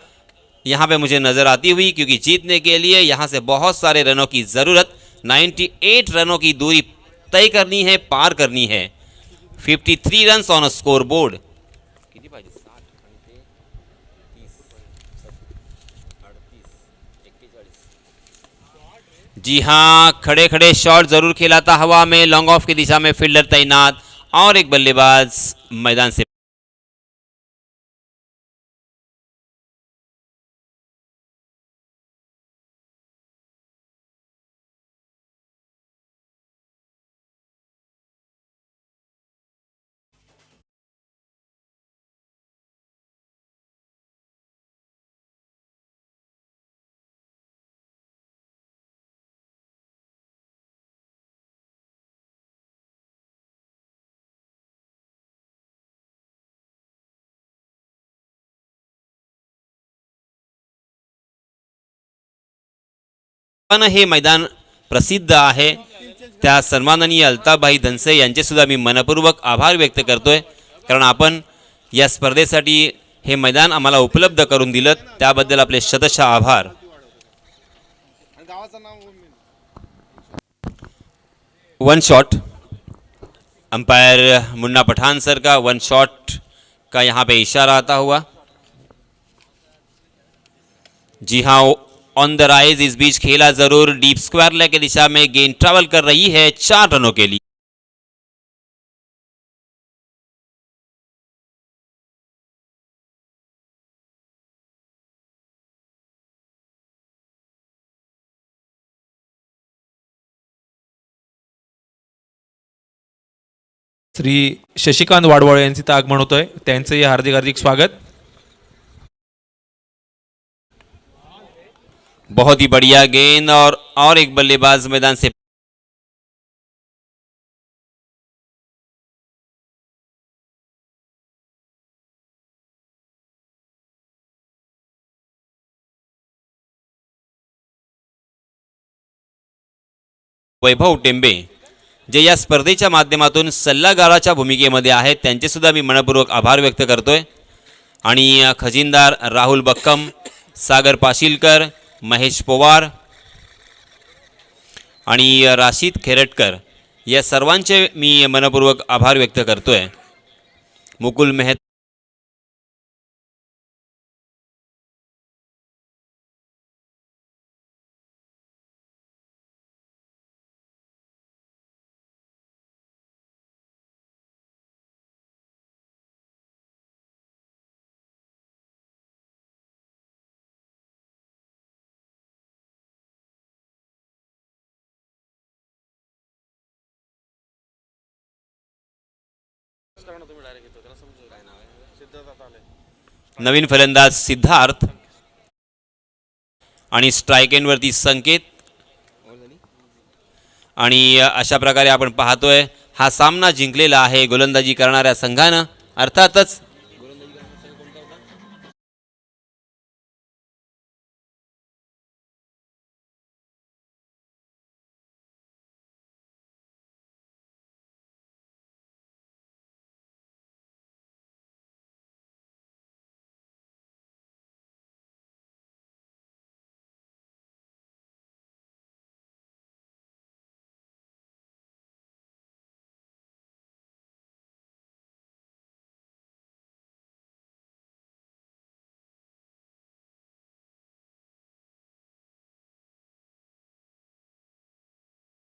यहाँ पे मुझे नज़र आती हुई, क्योंकि जीतने के लिए यहाँ से बहुत सारे रनों की ज़रूरत, 98 रनों की दूरी तय करनी है, पार करनी है। 53 रन ऑन स्कोर बोर्ड। जी हाँ, खड़े खड़े शॉट जरूर खिलाता हवा में, लॉन्ग ऑफ की दिशा में फील्डर तैनात और एक बल्लेबाज मैदान से। हे मैदान प्रसिद्ध आहे, त्या सन्माननीय अल्ताफभाई धनसे यांचे सुद्धा मी मनपूर्वक आभार व्यक्त करतोय, कारण आपण या स्पर्धेसाठी हे मैदान आम्हाला उपलब्ध करून दिलं, त्याबद्दल आपले शतशः आभार। One shot, umpire Munna Pathan sir का वन शॉट का यहाँ पे इशारा आता हुआ। जी हाँ, ऑन द राइज इस बीच खेला जरूर, डीप स्क्वायर लेग की दिशा में गेंद ट्रैवल कर रही है 4 रनों के लिए। श्री शशिकांत वाडवाळे यांचे इथं आगमन होतोय, त्यांचंही हार्दिक हार्दिक स्वागत। बहुत ही बढ़िया गेंद और एक बल्लेबाज मैदान से वैभव टेंबे, जे या स्पर्धेच्या माध्यमातून सल्लागाराच्या भूमिकेमध्ये आहेत, त्यांचे सुद्धा मी मनपूर्वक आभार व्यक्त करतोय। आणि खजिनदार राहुल बक्कम, सागर पाशीलकर, महेश पवार आणि राशीद खेरटकर या सर्वांचे मी मनपूर्वक आभार व्यक्त करतोय। मुकुल मेहता, नवीन फलंदाज सिद्धार्थ आणि स्ट्राइक एंड वरती संकेत। आणि अशा प्रकारे आपण पाहतोय हा सामना जिंकलेला आहे गोलंदाजी करणाऱ्या संघानं। अर्थातच